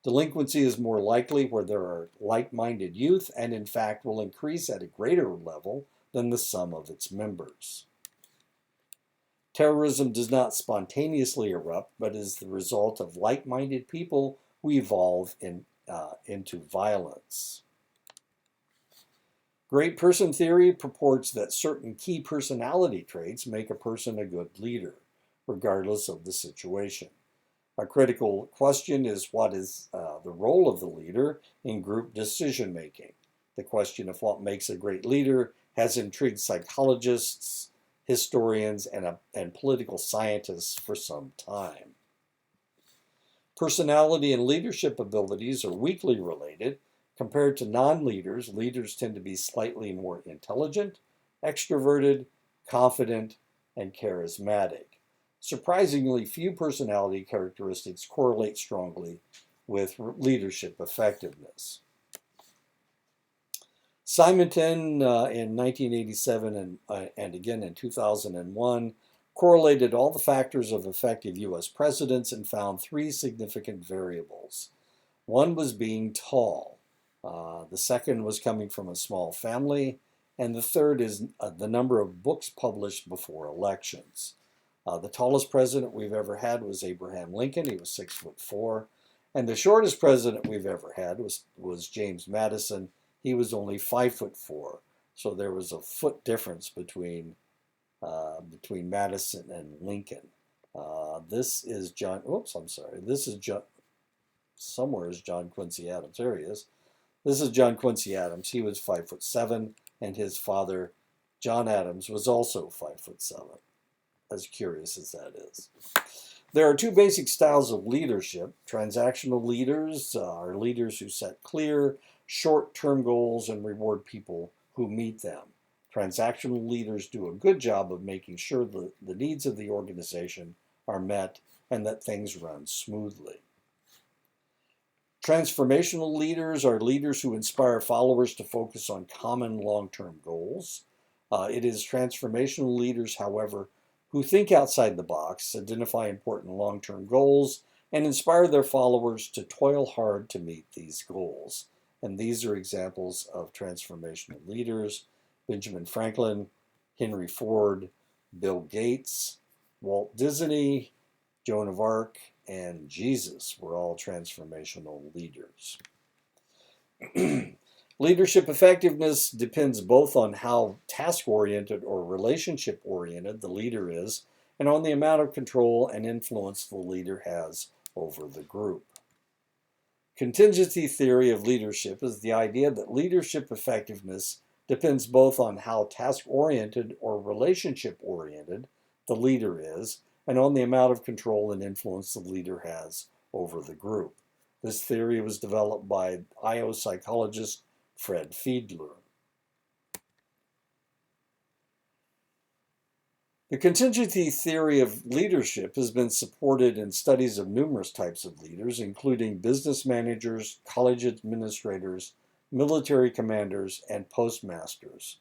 Delinquency is more likely where there are like-minded youth and in fact will increase at a greater level than the sum of its members. Terrorism does not spontaneously erupt, but is the result of like-minded people who evolve into violence. Great person theory purports that certain key personality traits make a person a good leader, regardless of the situation. A critical question is what is the role of the leader in group decision-making? The question of what makes a great leader has intrigued psychologists, historians, and political scientists for some time. Personality and leadership abilities are weakly related. Compared to non-leaders, leaders tend to be slightly more intelligent, extroverted, confident, and charismatic. Surprisingly, few personality characteristics correlate strongly with leadership effectiveness. Simonton in 1987 and again in 2001 correlated all the factors of effective U.S. presidents and found 3 significant variables. One was being tall. The second was coming from a small family, and the third is the number of books published before elections. The tallest president we've ever had was Abraham Lincoln. He was 6'4", and the shortest president we've ever had was James Madison. He was only 5'4", so there was a foot difference between Madison and Lincoln. This is John. Oops, I'm sorry. This is John. Somewhere is John Quincy Adams. There he is. This is John Quincy Adams. He was 5'7", and his father, John Adams, was also 5'7". As curious as that is. There are 2 basic styles of leadership. Transactional leaders are leaders who set clear, short-term goals and reward people who meet them. Transactional leaders do a good job of making sure the needs of the organization are met and that things run smoothly. Transformational leaders are leaders who inspire followers to focus on common long-term goals. It is transformational leaders, however, who think outside the box, identify important long-term goals, and inspire their followers to toil hard to meet these goals. And these are examples of transformational leaders: Benjamin Franklin, Henry Ford, Bill Gates, Walt Disney, Joan of Arc, and Jesus were all transformational leaders. Leadership effectiveness depends both on how task-oriented or relationship-oriented the leader is, and on the amount of control and influence the leader has over the group. Contingency theory of leadership is the idea that leadership effectiveness depends both on how task-oriented or relationship-oriented the leader is, and on the amount of control and influence the leader has over the group. This theory was developed by IO psychologist Fred Fiedler. The contingency theory of leadership has been supported in studies of numerous types of leaders, including business managers, college administrators, military commanders, and postmasters.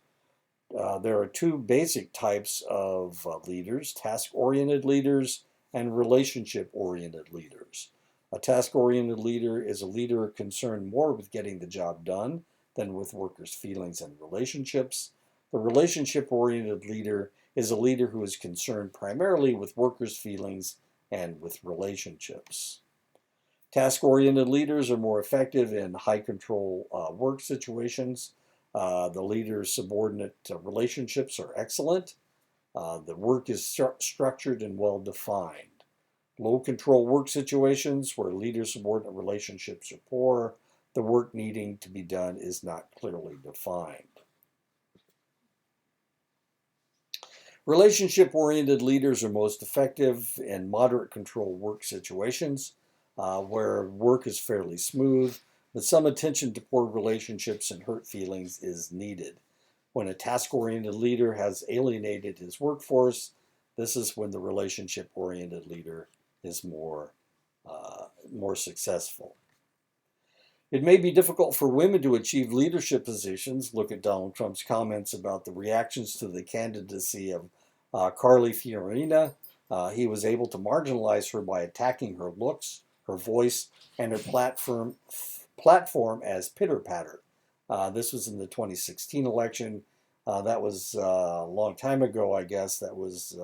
There are two basic types of leaders: task-oriented leaders and relationship-oriented leaders. A task-oriented leader is a leader concerned more with getting the job done than with workers' feelings and relationships. The relationship-oriented leader is a leader who is concerned primarily with workers' feelings and with relationships. Task-oriented leaders are more effective in high-control work situations. The leader's subordinate relationships are excellent. The work is structured and well-defined. Low-control work situations where leader-subordinate relationships are poor, the work needing to be done is not clearly defined. Relationship-oriented leaders are most effective in moderate control work situations where work is fairly smooth, but some attention to poor relationships and hurt feelings is needed. When a task-oriented leader has alienated his workforce, this is when the relationship-oriented leader is more successful. It may be difficult for women to achieve leadership positions. Look at Donald Trump's comments about the reactions to the candidacy of Carly Fiorina. He was able to marginalize her by attacking her looks, her voice, and her platform as pitter-patter. This was in the 2016 election. That was a long time ago, I guess. That was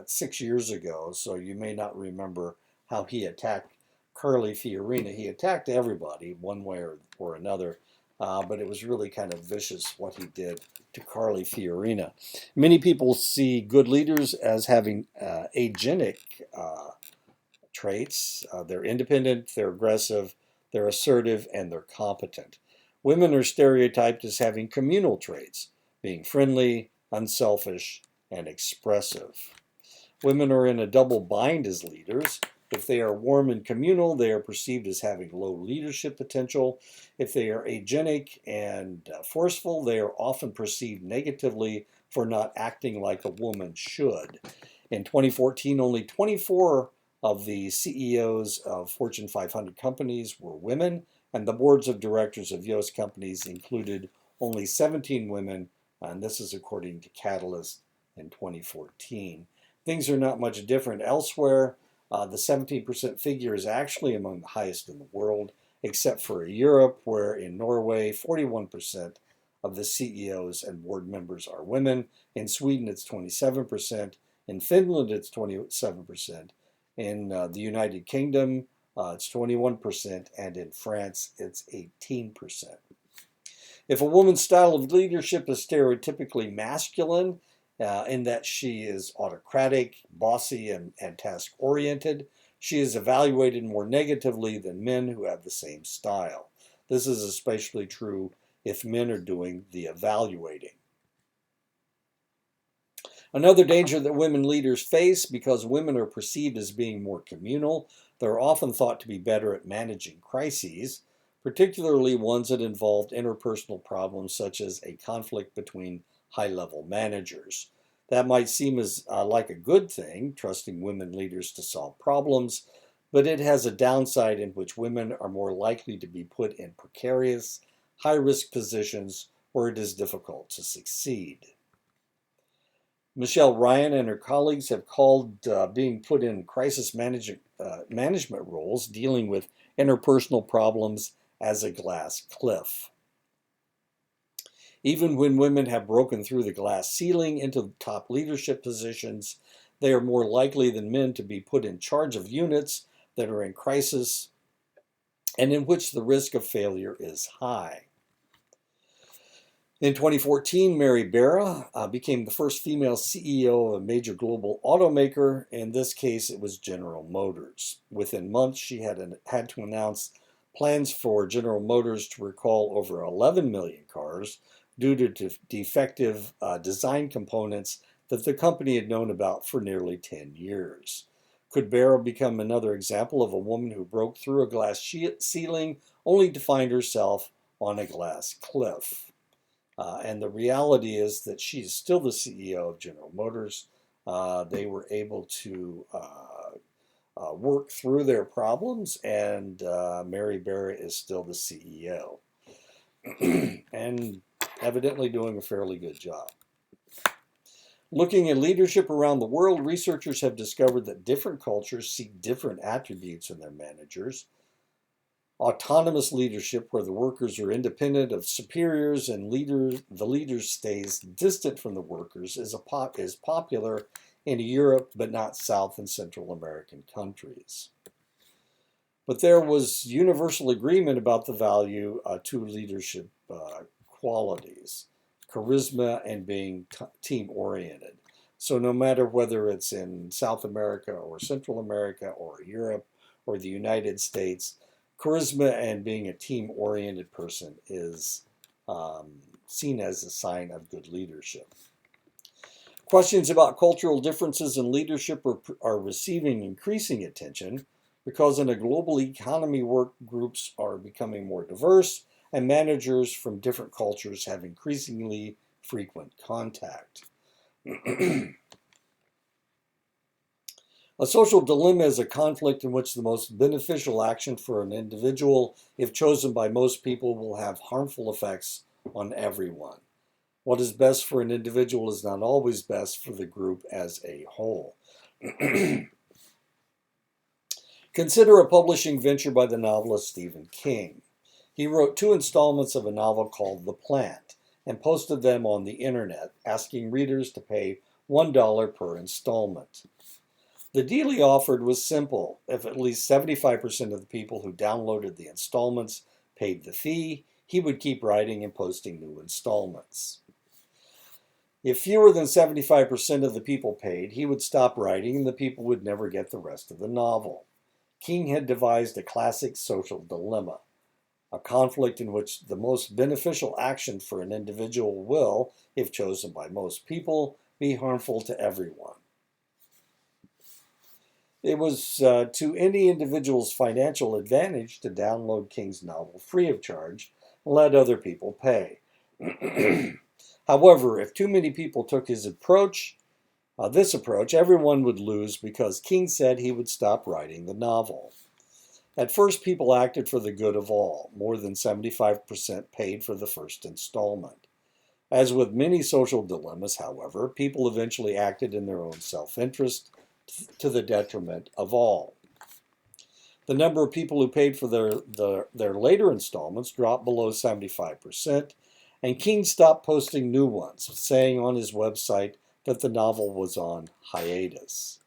6 years ago, so you may not remember how he attacked Carly Fiorina. He attacked everybody one way or another, but it was really kind of vicious what he did to Carly Fiorina. Many people see good leaders as having agenic traits. They're independent, they're aggressive, they're assertive, and they're competent. Women are stereotyped as having communal traits, being friendly, unselfish, and expressive. Women are in a double bind as leaders. If they are warm and communal, they are perceived as having low leadership potential. If they are agenic and forceful, they are often perceived negatively for not acting like a woman should. In 2014, only 24 of the CEOs of Fortune 500 companies were women, and the boards of directors of U.S. companies included only 17 women, and this is according to Catalyst in 2014. Things are not much different elsewhere. The 17% figure is actually among the highest in the world, except for Europe, where in Norway, 41% of the CEOs and board members are women. In Sweden, it's 27%. In Finland, it's 27%. In the United Kingdom, it's 21%. And in France, it's 18%. If a woman's style of leadership is stereotypically masculine, in that she is autocratic, bossy, and task-oriented, she is evaluated more negatively than men who have the same style. This is especially true if men are doing the evaluating. Another danger that women leaders face, because women are perceived as being more communal, they're often thought to be better at managing crises, particularly ones that involved interpersonal problems such as a conflict between high-level managers. That might seem as like a good thing, trusting women leaders to solve problems, but it has a downside in which women are more likely to be put in precarious, high-risk positions where it is difficult to succeed. Michelle Ryan and her colleagues have called being put in crisis management management roles dealing with interpersonal problems as a glass cliff. Even when women have broken through the glass ceiling into top leadership positions, they are more likely than men to be put in charge of units that are in crisis and in which the risk of failure is high. In 2014, Mary Barra became the first female CEO of a major global automaker. In this case, it was General Motors. Within months, she had to announce plans for General Motors to recall over 11 million cars due to defective design components that the company had known about for nearly 10 years. Could Barra become another example of a woman who broke through a glass ceiling only to find herself on a glass cliff? And the reality is that she's still the CEO of General Motors. They were able to work through their problems, and Mary Barra is still the CEO. And evidently doing a fairly good job. Looking at leadership around the world, researchers have discovered that different cultures seek different attributes in their managers. Autonomous leadership, where the workers are independent of superiors and the leader stays distant from the workers, is popular in Europe, but not South and Central American countries. But there was universal agreement about the value to leadership qualities, charisma, and being team-oriented. So no matter whether it's in South America or Central America or Europe or the United States, charisma and being a team-oriented person is seen as a sign of good leadership. Questions about cultural differences in leadership are receiving increasing attention because in a global economy, work groups are becoming more diverse and managers from different cultures have increasingly frequent contact. A social dilemma is a conflict in which the most beneficial action for an individual, if chosen by most people, will have harmful effects on everyone. What is best for an individual is not always best for the group as a whole. Consider a publishing venture by the novelist Stephen King. He wrote 2 installments of a novel called The Plant and posted them on the internet, asking readers to pay $1 per installment. The deal he offered was simple. If at least 75% of the people who downloaded the installments paid the fee, he would keep writing and posting new installments. If fewer than 75% of the people paid, he would stop writing and the people would never get the rest of the novel. King had devised a classic social dilemma, a conflict in which the most beneficial action for an individual will, if chosen by most people, be harmful to everyone. It was to any individual's financial advantage to download King's novel free of charge and let other people pay. However, if too many people took his approach, everyone would lose because King said he would stop writing the novel. At first, people acted for the good of all. More than 75% paid for the first installment. As with many social dilemmas, however, people eventually acted in their own self-interest to the detriment of all. The number of people who paid for their later installments dropped below 75%, and King stopped posting new ones, saying on his website that the novel was on hiatus.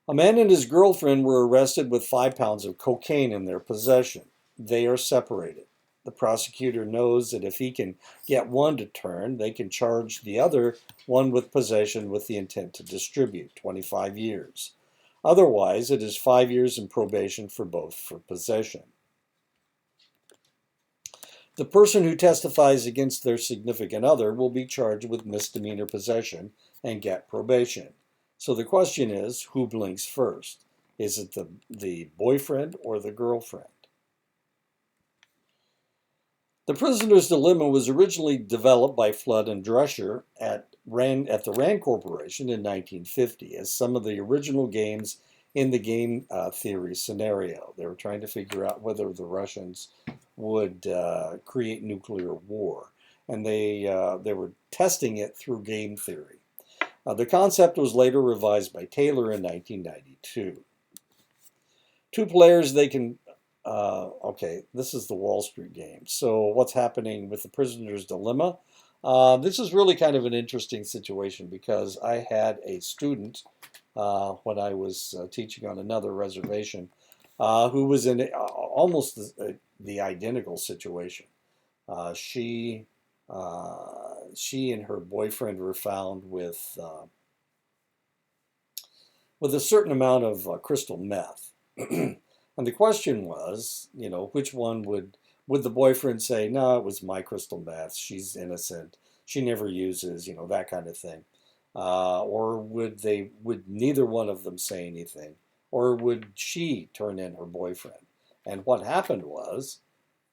A man and his girlfriend were arrested with 5 pounds of cocaine in their possession. They are separated. The prosecutor knows that if he can get one to turn, they can charge the other one with possession with the intent to distribute, 25 years. Otherwise, it is 5 years in probation for both for possession. The person who testifies against their significant other will be charged with misdemeanor possession and get probation. So the question is, who blinks first? Is it the boyfriend or the girlfriend? The prisoner's dilemma was originally developed by Flood and Drescher at the Rand Corporation in 1950 as some of the original games in the game theory scenario. They were trying to figure out whether the Russians would create nuclear war, and they were testing it through game theory. The concept was later revised by Taylor in 1992. Two players, they can, okay, this is the Wall Street game. So what's happening with the prisoner's dilemma? This is really kind of an interesting situation because I had a student when I was teaching on another reservation who was in almost the identical situation. She and her boyfriend were found with a certain amount of crystal meth. And the question was, which one would the boyfriend say, no, it was my crystal meth, she's innocent, she never uses, that kind of thing. Or would neither one of them say anything? Or would she turn in her boyfriend? And what happened was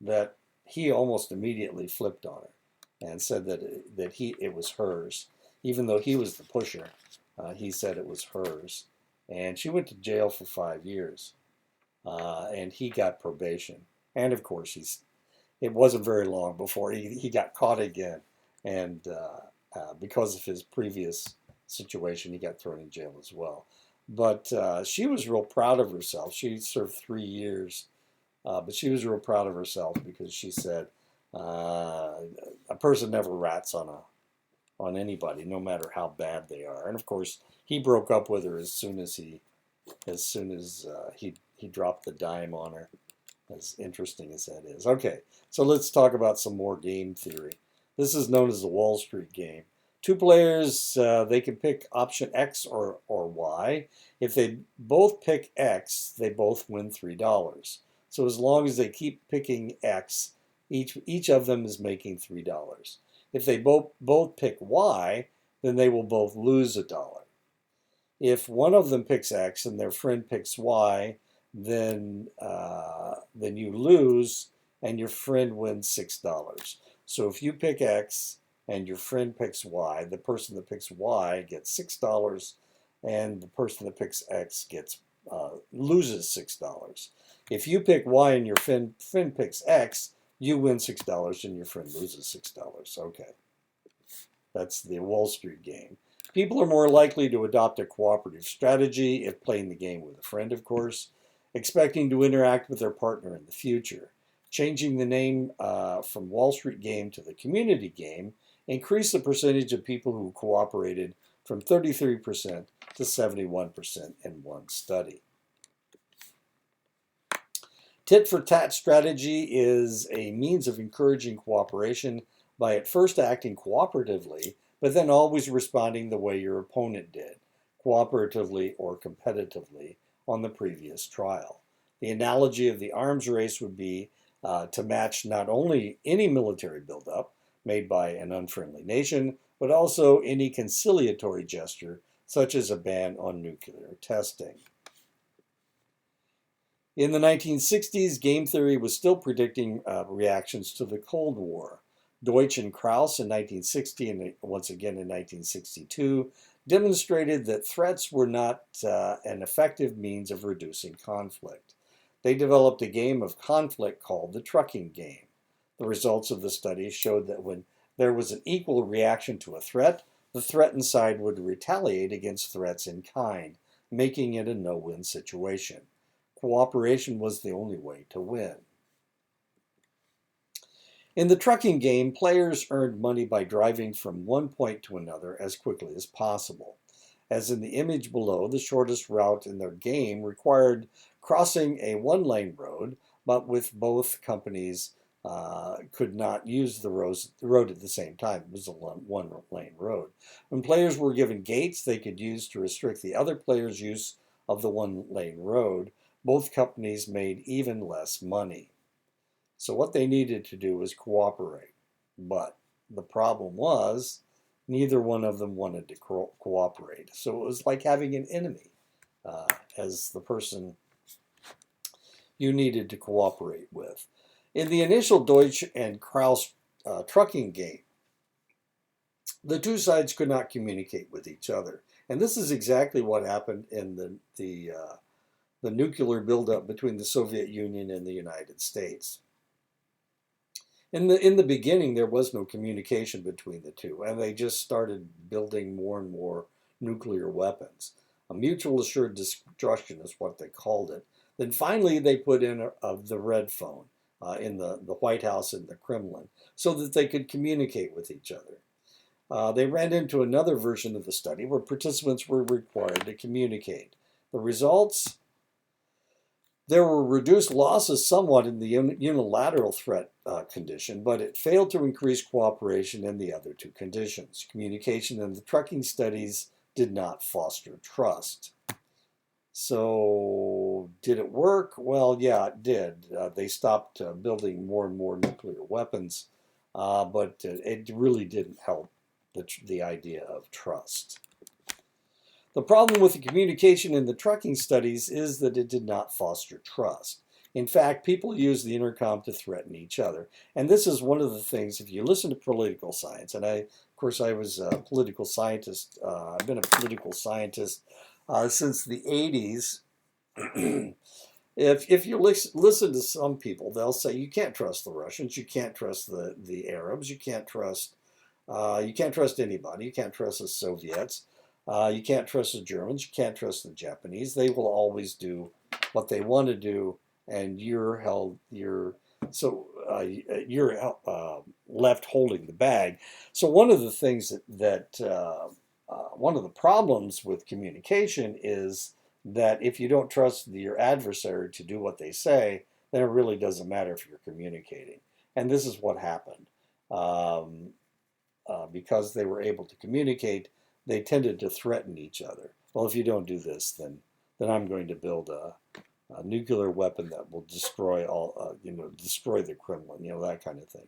that he almost immediately flipped on her and said that it was hers. Even though he was the pusher, he said it was hers. And she went to jail for 5 years. And he got probation. And of course, it wasn't very long before he got caught again. And because of his previous situation, he got thrown in jail as well. But she was real proud of herself. She served 3 years, but she was real proud of herself because she said, a person never rats on anybody, no matter how bad they are. And of course, he broke up with her as soon as he dropped the dime on her. As interesting as that is. Okay, so let's talk about some more game theory. This is known as the Wall Street game. Two players, they can pick option X or Y. If they both pick X, they both win $3. So as long as they keep picking X, each of them is making $3. If they both pick Y, then they will both lose $1. If one of them picks X and their friend picks Y, then you lose and your friend wins $6. So if you pick X and your friend picks Y, the person that picks Y gets $6, and the person that picks X loses $6. If you pick Y and your friend picks X, you win $6 and your friend loses $6. Okay, that's the Wall Street game. People are more likely to adopt a cooperative strategy if playing the game with a friend, of course, expecting to interact with their partner in the future. Changing the name from Wall Street game to the community game increased the percentage of people who cooperated from 33% to 71% in one study. Tit-for-tat strategy is a means of encouraging cooperation by at first acting cooperatively, but then always responding the way your opponent did, cooperatively or competitively, on the previous trial. The analogy of the arms race would be to match not only any military buildup made by an unfriendly nation, but also any conciliatory gesture, such as a ban on nuclear testing. In the 1960s, game theory was still predicting reactions to the Cold War. Deutsch and Krauss in 1960 and once again in 1962 demonstrated that threats were not an effective means of reducing conflict. They developed a game of conflict called the trucking game. The results of the study showed that when there was an equal reaction to a threat, the threatened side would retaliate against threats in kind, making it a no-win situation. Cooperation was the only way to win. In the trucking game, players earned money by driving from one point to another as quickly as possible. As in the image below, the shortest route in their game required crossing a one-lane road, but with both companies could not use the road at the same time. It was a one-lane road. When players were given gates they could use to restrict the other players' use of the one-lane road, both companies made even less money. So what they needed to do was cooperate. But the problem was neither one of them wanted to cooperate. So it was like having an enemy as the person you needed to cooperate with. In the initial Deutsch and Krauss trucking game, the two sides could not communicate with each other. And this is exactly what happened in the nuclear buildup between the Soviet Union and the United States. In the beginning, there was no communication between the two, and they just started building more and more nuclear weapons. A mutual assured destruction is what they called it. Then finally, they put in the red phone in the White House and the Kremlin so that they could communicate with each other. They ran into another version of the study where participants were required to communicate. The results? There were reduced losses somewhat in the unilateral threat condition, but it failed to increase cooperation in the other two conditions. Communication in the trucking studies did not foster trust. So, did it work? Well, yeah, it did. They stopped building more and more nuclear weapons, but it really didn't help the idea of trust. The problem with the communication in the trucking studies is that it did not foster trust. In fact, people use the intercom to threaten each other. And this is one of the things, if you listen to political science, and of course, I was a political scientist, I've been a political scientist since the 80s. If you listen to some people, they'll say you can't trust the Russians, you can't trust the Arabs, you can't trust anybody, you can't trust the Soviets. You can't trust the Germans. You can't trust the Japanese. They will always do what they want to do, and you're left holding the bag. So one of the things one of the problems with communication is that if you don't trust your adversary to do what they say, then it really doesn't matter if you're communicating. And this is what happened. Because they were able to communicate, they tended to threaten each other. Well, if you don't do this, then I'm going to build a nuclear weapon that will destroy destroy the Kremlin, that kind of thing.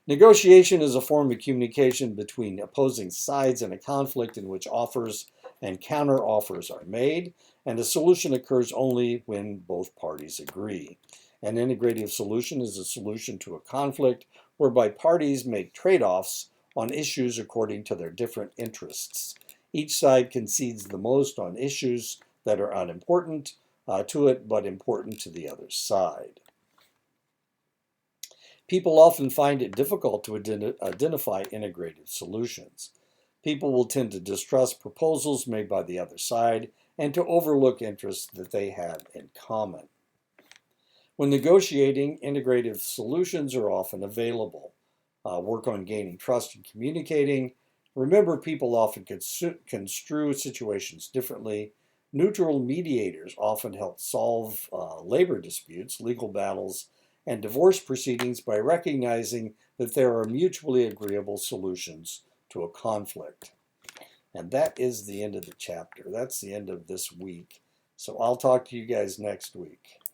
Negotiation is a form of communication between opposing sides in a conflict in which offers and counter-offers are made, and a solution occurs only when both parties agree. An integrative solution is a solution to a conflict whereby parties make trade-offs on issues according to their different interests. Each side concedes the most on issues that are unimportant to it, but important to the other side. People often find it difficult to identify integrative solutions. People will tend to distrust proposals made by the other side and to overlook interests that they have in common. When negotiating, integrative solutions are often available. Work on gaining trust and communicating. Remember, people often construe situations differently. Neutral mediators often help solve labor disputes, legal battles, and divorce proceedings by recognizing that there are mutually agreeable solutions to a conflict. And that is the end of the chapter. That's the end of this week. So I'll talk to you guys next week.